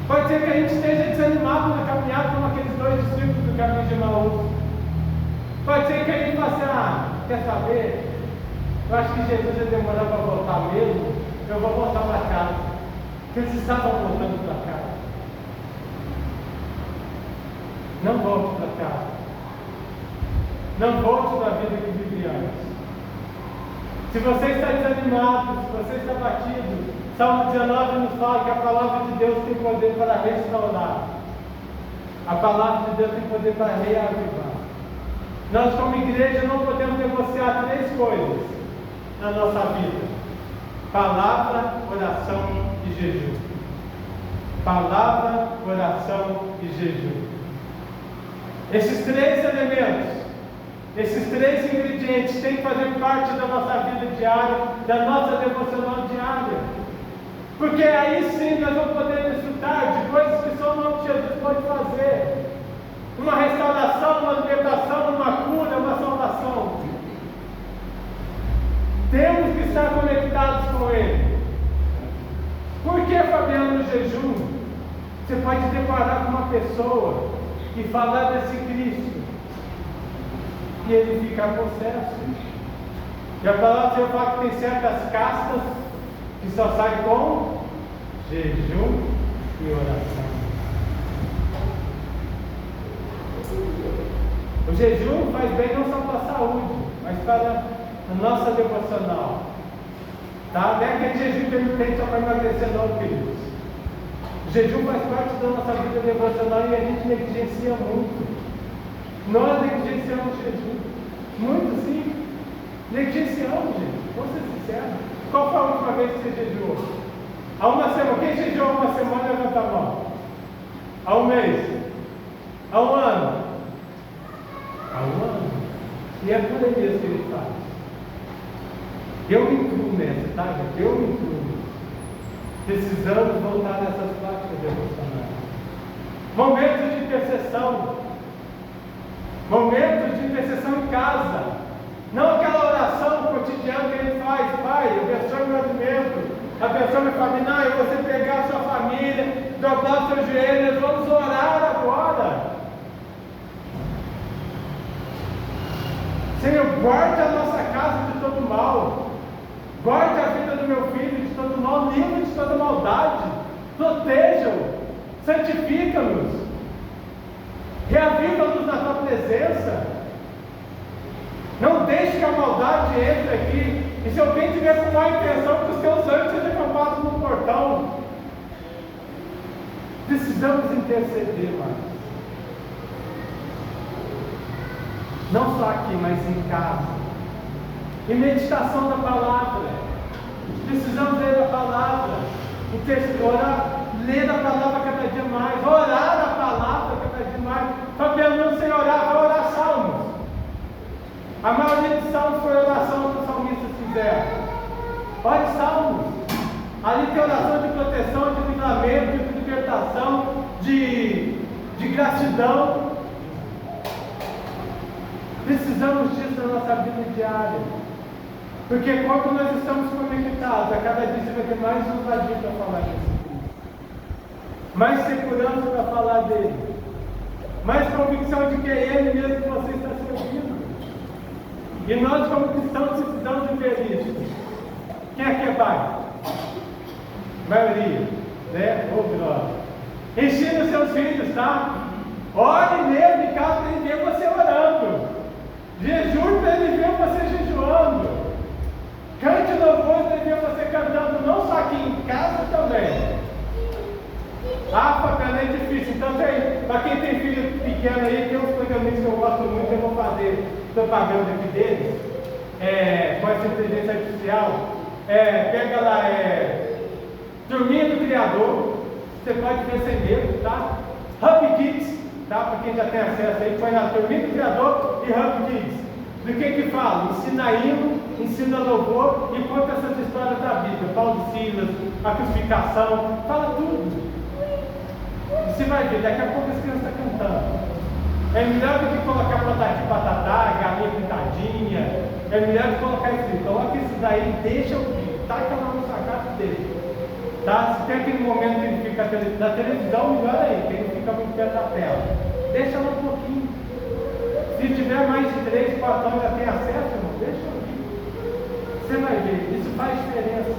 Pode ser que a gente esteja desanimado na caminhada como aqueles 2 discípulos do caminho de Emaús. Pode ser que a gente fale assim: quer saber? Eu acho que Jesus ia demorar para voltar mesmo, eu vou voltar para casa. Porque eles estavam voltando para casa. Não volte para casa. Não volte para a vida que vivia antes. Se você está desanimado, se você está batido, Salmo 19 nos fala que a palavra de Deus tem poder para restaurar. A palavra de Deus tem poder para reavivar. Nós, como igreja, não podemos negociar 3 coisas na nossa vida: palavra, oração e jejum. Palavra, oração e jejum. Esses 3 elementos, esses 3 ingredientes têm que fazer parte da nossa vida diária, da nossa devocional diária. Porque aí sim nós vamos poder desfrutar de coisas que só o nome de Jesus pode fazer. Uma restauração, uma libertação, uma cura, uma salvação. Temos que estar conectados com Ele. Por que, Fabiano, no jejum? Você pode deparar com uma pessoa e falar desse Cristo e ele ficar possesso. E a palavra do Senhor fala que tem certas castas que só saem com jejum e oração. O jejum faz bem não só para a saúde, mas para a nossa devocional. Tá? Não é aquele jejum que ele tem só para emagrecer, não, queridos. O jejum faz parte da nossa vida devocional e a gente negligencia muito. Nós negligenciamos o jejum. Muito sim. Negligenciamos, gente. Vamos ser sinceros. Qual foi a última vez que você jejuou? Há uma semana. Quem jejuou há uma semana, levanta a mão. Há um mês. Há um ano. Há um ano. E é por aí mesmo que ele faz. Eu me incluo nessa, tá, gente? Eu me incluo. Precisamos voltar nessas práticas devocionais. Momentos de intercessão. Momentos de intercessão em casa. Não aquela oração cotidiana que a gente faz: Pai, abençoe meu alimento, abençoe minha família. Não, é você pegar a sua família, dobrar os seus joelhos. Vamos orar agora. Senhor, guarda a nossa casa de todo mal. Guarde a vida do meu filho de todo mal, livre de toda maldade, proteja-o, santifica-nos, reaviva-nos na tua presença. Não deixe que a maldade entre aqui, e se alguém tiver com má intenção, que os teus anjos sejam acampados no portão. Precisamos interceder mais. Não só aqui, mas em casa. E meditação da palavra. Precisamos ler a palavra, orar, ler a palavra cada dia mais, orar a palavra cada dia mais. Fabiano, não sei orar, vai orar salmos. A maioria dos salmos foi oração que os salmistas fizeram. Ore salmos. Ali tem oração de proteção, de livramento, de libertação, de gratidão. Precisamos disso na nossa vida diária. Porque quando nós estamos conectados, a cada dia você vai ter mais ousadia para falar desse Cristo, mais segurança para falar dele, mais convicção de que é Ele mesmo que você está servindo. E nós, como cristãos, precisamos viver isso. Quem aqui é pai? Maioria, né? Ô, glória. Ensine os seus filhos, tá? Ore mesmo em casa para ele ver você orando. Jejum para ele ver você jejuando. louvando. Cante louvor, devia você cantando não só aqui em casa também. Fabiana, é difícil. Então, para quem tem filho pequeno aí, tem uns programinhas que eu gosto muito, eu vou fazer propaganda aqui deles. Com essa inteligência artificial. Pega lá, Turminha do Criador. Você pode ver sem medo, tá? Hub Kids, tá? Para quem já tem acesso aí, põe lá Turminha do Criador e Hub Kids. Do que fala? Ensina hino, ensina louvor e conta essas histórias da Bíblia. Paulo e Silas, a crucificação, fala tudo. Você vai ver, daqui a pouco as crianças estão cantando. É melhor do que colocar patati patatá, galinha pintadinha. É melhor do que colocar isso aí. Coloca isso daí, deixa o filho, taca lá no sacato dele. Tá? Se tem aquele momento que ele fica na televisão, melhor aí, que ele fica muito perto da tela. Deixa lá um pouquinho. Se tiver mais de 3, 4 anos já tem acesso, irmão, deixa eu vir. Você vai ver, isso faz diferença.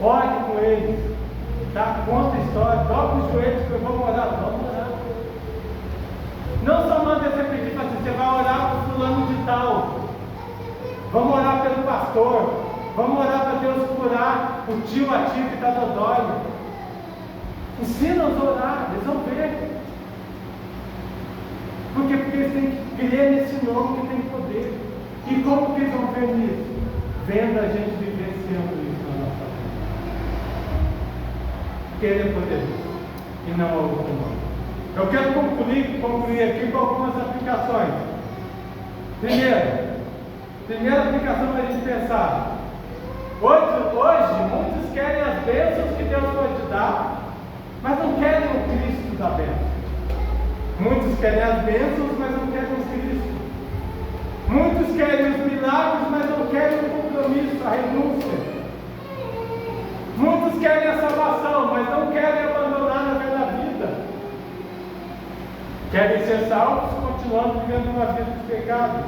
Ore com eles, tá? Conta a história, dobra os joelhos que eu vou orar, vamos orar. Não só manda você pedir assim, você vai orar para o fulano de tal. Vamos orar pelo pastor. Vamos orar para Deus curar o tio, a tia que está dodói. Ensina-os a orar, eles vão ver. Porque eles têm que crer nesse nome que tem poder. E como que eles vão ver nisso? Vendo a gente vivenciando isso na nossa vida. Porque Ele é poderoso e não há outro nome. Eu quero concluir aqui com algumas aplicações. Primeira aplicação para a gente pensar. Hoje, muitos querem as bênçãos que Deus pode dar, mas não querem o Cristo da bênção. Muitos querem as bênçãos, mas não querem o Cristo. Muitos querem os milagres, mas não querem o compromisso, a renúncia. Muitos querem a salvação, mas não querem abandonar na velha vida. Querem ser salvos, continuando vivendo uma vida de pecado.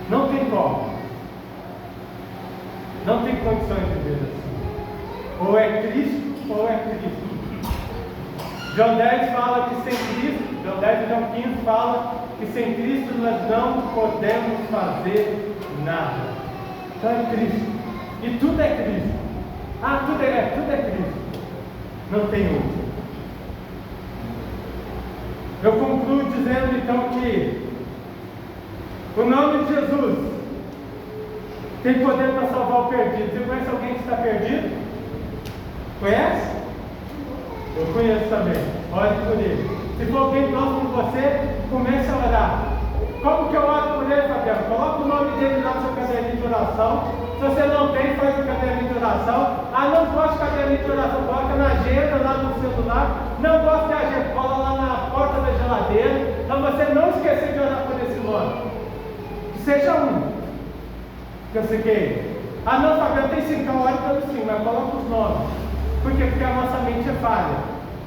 Não tem como. Não tem condições de viver assim. Ou é Cristo, ou é Cristo. João 10 fala que sem Cristo, João 10 e João 15 fala que sem Cristo nós não podemos fazer nada. Então é Cristo. E tudo é Cristo. Tudo é Cristo. Não tem outro. Eu concluo dizendo então que o nome de Jesus tem poder para salvar o perdido. Você conhece alguém que está perdido? Conhece? Eu conheço também. Ore por ele. Se for alguém próximo de você, comece a orar. Como que eu oro por ele, Fabiano? Coloca o nome dele lá no seu caderninho de oração. Se você não tem, faz o caderninho de oração. Não gosto de caderninho de oração, coloca na agenda, lá no celular. Não gosto de agenda, cola lá na porta da geladeira. Para você não esquecer de orar por esse nome. Que seja um. Que eu sei que não, Fabiano, tem 5, então ore pelo 5, mas coloca os nomes. Por quê? Porque a nossa mente é falha.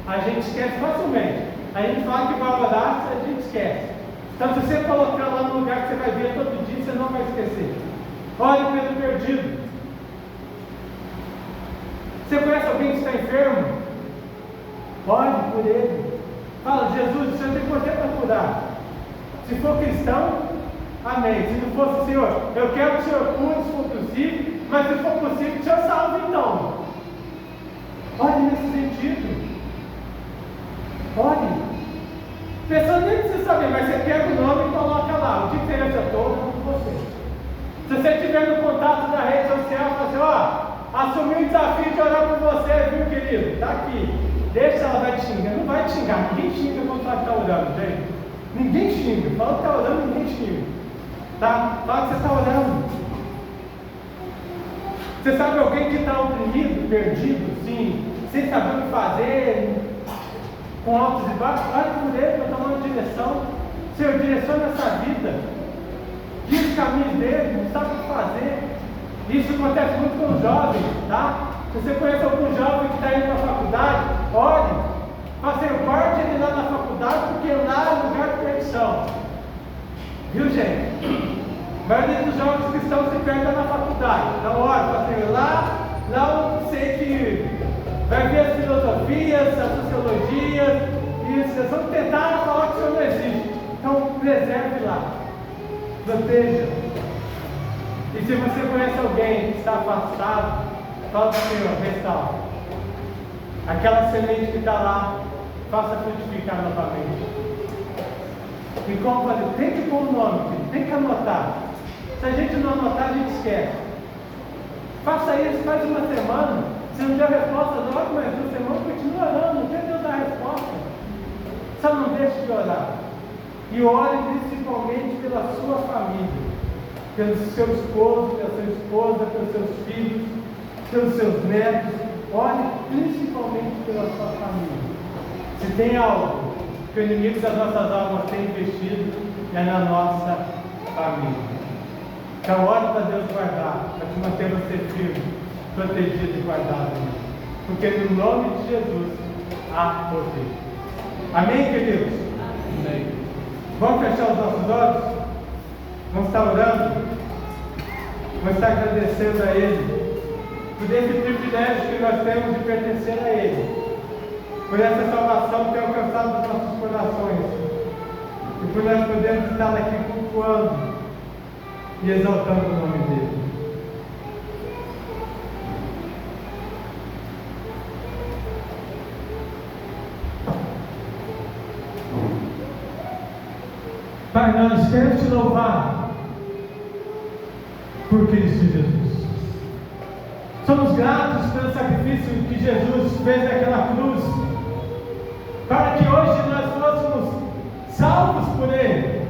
A gente esquece facilmente. A gente fala que vai orar, a gente esquece. Então, se você colocar lá no lugar que você vai ver todo dia, você não vai esquecer. Ore pelo perdido. Você conhece alguém que está enfermo? Ore por ele. Fala, Jesus, o Senhor tem poder para curar. Se for cristão, amém. Se não fosse, Senhor, eu quero que o Senhor cure, se for possível, mas se for possível, o Senhor salve então. Ore nesse sentido. Ore. A pessoa nem precisa saber, mas você pega o nome e coloca lá. O dia que você acertou, com você. Se você estiver no contato da rede social, fala assim, assumi o desafio de orar por você, viu, querido? Está aqui. Deixa ela, vai te xingar. Não vai te xingar. Ninguém xinga quando está orando, gente. Ninguém xinga. Fala que está orando, ninguém xinga. Tá? Fala que você está orando. Você sabe alguém que está oprimido, perdido, sim, sem saber o que fazer, com altos e baixos? Olha por ele para tomar uma direção. Senhor, direciona essa vida. Guia os caminhos dele, não sabe o que fazer. Isso acontece muito com os jovens, tá? Se você conhece algum jovem que está indo para a faculdade, ore. Faça guarde ele lá na faculdade, porque lá é lugar de perdição. Viu, gente? A maioria dos jovens cristãos se perdem na faculdade. Então, ore, lá eu sei que vai ver as filosofias, as sociologias, e vocês vão tentar falar que o Senhor não existe. Então, preserve lá. Proteja. se você conhece alguém que está afastado, fala para o Senhor, restaura. Aquela semente que está lá, faça frutificar novamente. E como eu falei, tem que pôr o nome, tem que anotar. Se a gente não anotar, a gente esquece. Faça isso, faz uma semana. Se não der resposta, logo mais uma semana, continua orando, não tem Deus dar resposta. Só não deixe de orar. E ore principalmente pela sua família, pelo seu esposo, pela sua esposa, pelos seus filhos, pelos seus netos. Ore principalmente pela sua família. Se tem algo que o inimigo das nossas almas tem investido, é na nossa família. Então, ore para Deus guardar, para te manter você firme, protegido e guardado. Porque no nome de Jesus há poder. Amém, queridos? Amém. Vamos fechar os nossos olhos? Vamos estar orando? Vamos estar agradecendo a Ele por esse privilégio que nós temos de pertencer a Ele, por essa salvação que tem alcançado os nossos corações, e por nós podermos estar aqui cultuando e exaltando o nome dEle. Pai, nós queremos te louvar por Cristo Jesus. Somos gratos pelo sacrifício que Jesus fez naquela cruz, para que hoje nós fôssemos salvos por Ele.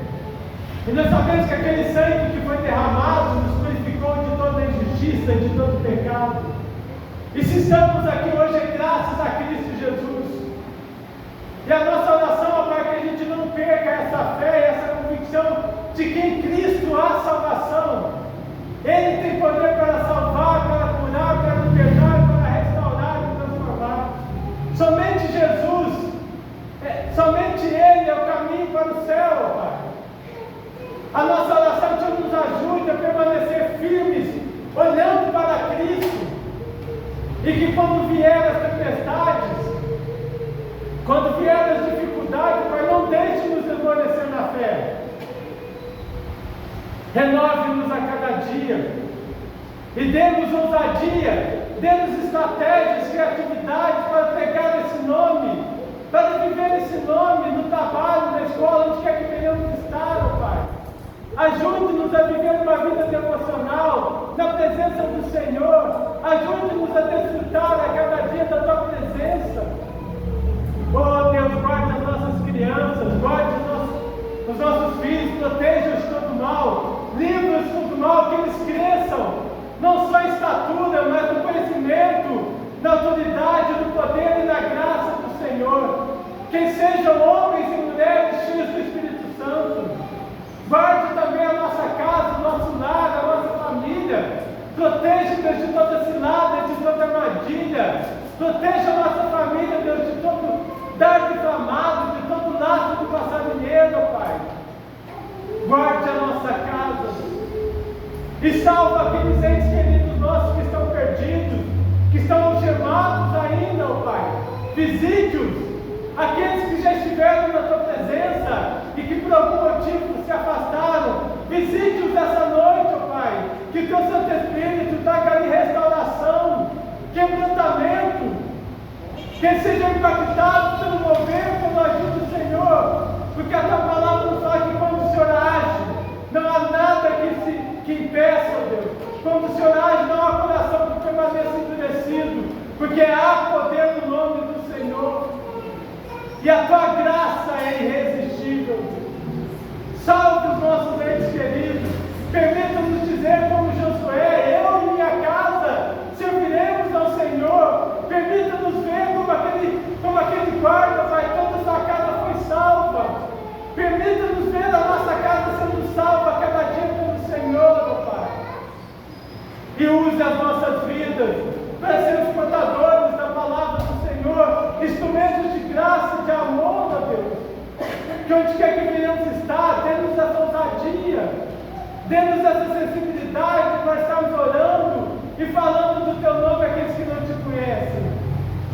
E nós sabemos que aquele sangue que foi derramado nos purificou de toda injustiça e de todo pecado. E se estamos aqui hoje é graças a Cristo Jesus. E a nossa oração é para que a gente não perca essa fé, essa convicção de que em Cristo há salvação. Ele tem poder para salvar, para curar, para libertar, para restaurar e transformar. Somente Jesus, somente Ele é o caminho para o céu, Pai. A nossa oração que nos ajude a permanecer firmes, olhando para Cristo. E que quando vier as tempestades, quando vier as dificuldades, Pai, não deixe nos esmorecer na fé. Renove-nos a cada dia e dê-nos ousadia, dê-nos estratégias, criatividades para pregar esse nome, para viver esse nome no trabalho, na escola, onde quer que venhamos estar, ó Pai. Ajude-nos a viver uma vida devocional na presença do Senhor. Ajude-nos a desfrutar a cada dia da Tua presença. Oh Deus, guarde as nossas crianças, guarde os nossos filhos, proteja-os de todo mal, livra-os de todo mal, que eles cresçam, não só em estatura, mas no conhecimento, na autoridade, no poder e na graça do Senhor. Que sejam homens e mulheres cheios do Espírito Santo. Guarde também a nossa casa, o nosso lar, a nossa família. Proteja-nos de toda cilada, de toda armadilha. Proteja a nossa família, Deus, de todo dardo inflamado, de todo laço do passarinheiro, Pai. Guarde a nossa casa. E salva aqueles entes queridos nossos que estão perdidos, que estão algemados ainda, ó Pai. Visite-os. Aqueles que já estiveram na Tua presença e que por algum motivo se afastaram, visite-os essa noite, ó Pai. Que Teu Santo Espírito traga ali restauração, quebrantamento, que eles sejam impactados pelo mover, pelo agir do Senhor, porque a Tua palavra nos fala que quando o Senhor age, não há nada que impeça, Deus. Quando o Senhor age, não há coração que permaneça endurecido, porque há poder no nome do Senhor. E a Tua graça é irresistível. Salve os nossos entes queridos. Permita-nos dizer como Josué: eu e minha casa serviremos ao Senhor. Permita-nos ver como aquele guarda, Pai, toda a sua casa foi salva. Permita-nos ver a nossa casa sendo salva cada dia pelo Senhor, ó Pai. E use as nossas vidas para sermos portadores da palavra do Senhor, instrumentos de graça e de amor, ó Deus. Que onde quer que venhamos estar, dê-nos essa ousadia, dê-nos essa sensibilidade para estarmos orando e falando do Teu nome àqueles que não Te conhecem,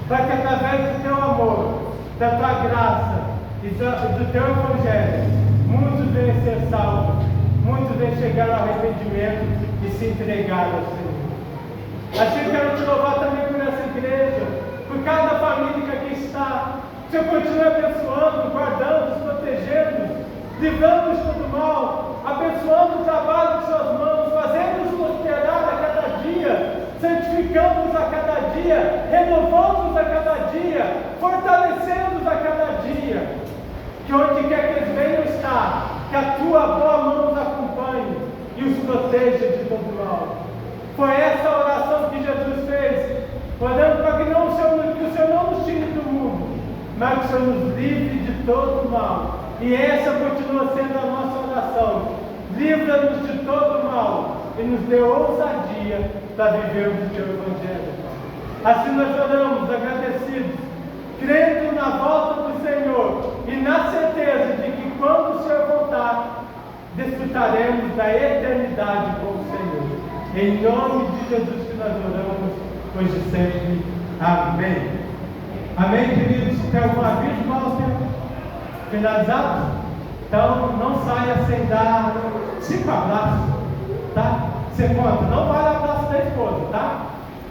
para que através do Teu amor, da Tua graça e do Teu Evangelho, muitos venham ser salvos, muitos venham chegar ao arrependimento e se entregaram ao Senhor. Assim quero te louvar também por essa igreja, por cada família que aqui está. O Senhor continue abençoando, guardando, protegendo, livrando-nos de todo mal, abençoando o trabalho de suas mãos, fazendo-nos prosperar a cada dia, santificando-nos a cada dia, renovando-nos a cada dia, fortalecendo-nos a cada dia. Que onde quer que eles venham estar, que a tua boa mão os acompanhe e os proteja de todo mal. Foi essa a oração que Jesus fez, orando para que o Senhor não nos tire do mundo, mas que o Senhor nos livre de todo mal. E essa continua sendo a nossa oração. Livra-nos de todo mal e nos dê ousadia para vivermos o teu Evangelho. Assim nós oramos, agradecidos, crendo na volta do Senhor e na certeza de que quando o Senhor voltar, desfrutaremos da eternidade com o Senhor. Em nome de Jesus que nós oramos, hoje e sempre. Amém. Amém, queridos? Tem algum aviso, Walter? Finalizado? Então, não saia sem dar 5 abraços, tá? Você conta, não vale abraço da esposa, tá?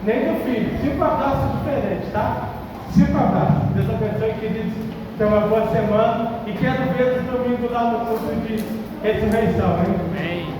Nem do filho. 5 abraços diferentes, tá? 5 abraços. Deus abençoe, queridos. Tenha uma boa semana e quero ver no domingo lá no culto de ressurreição, hein? Amém.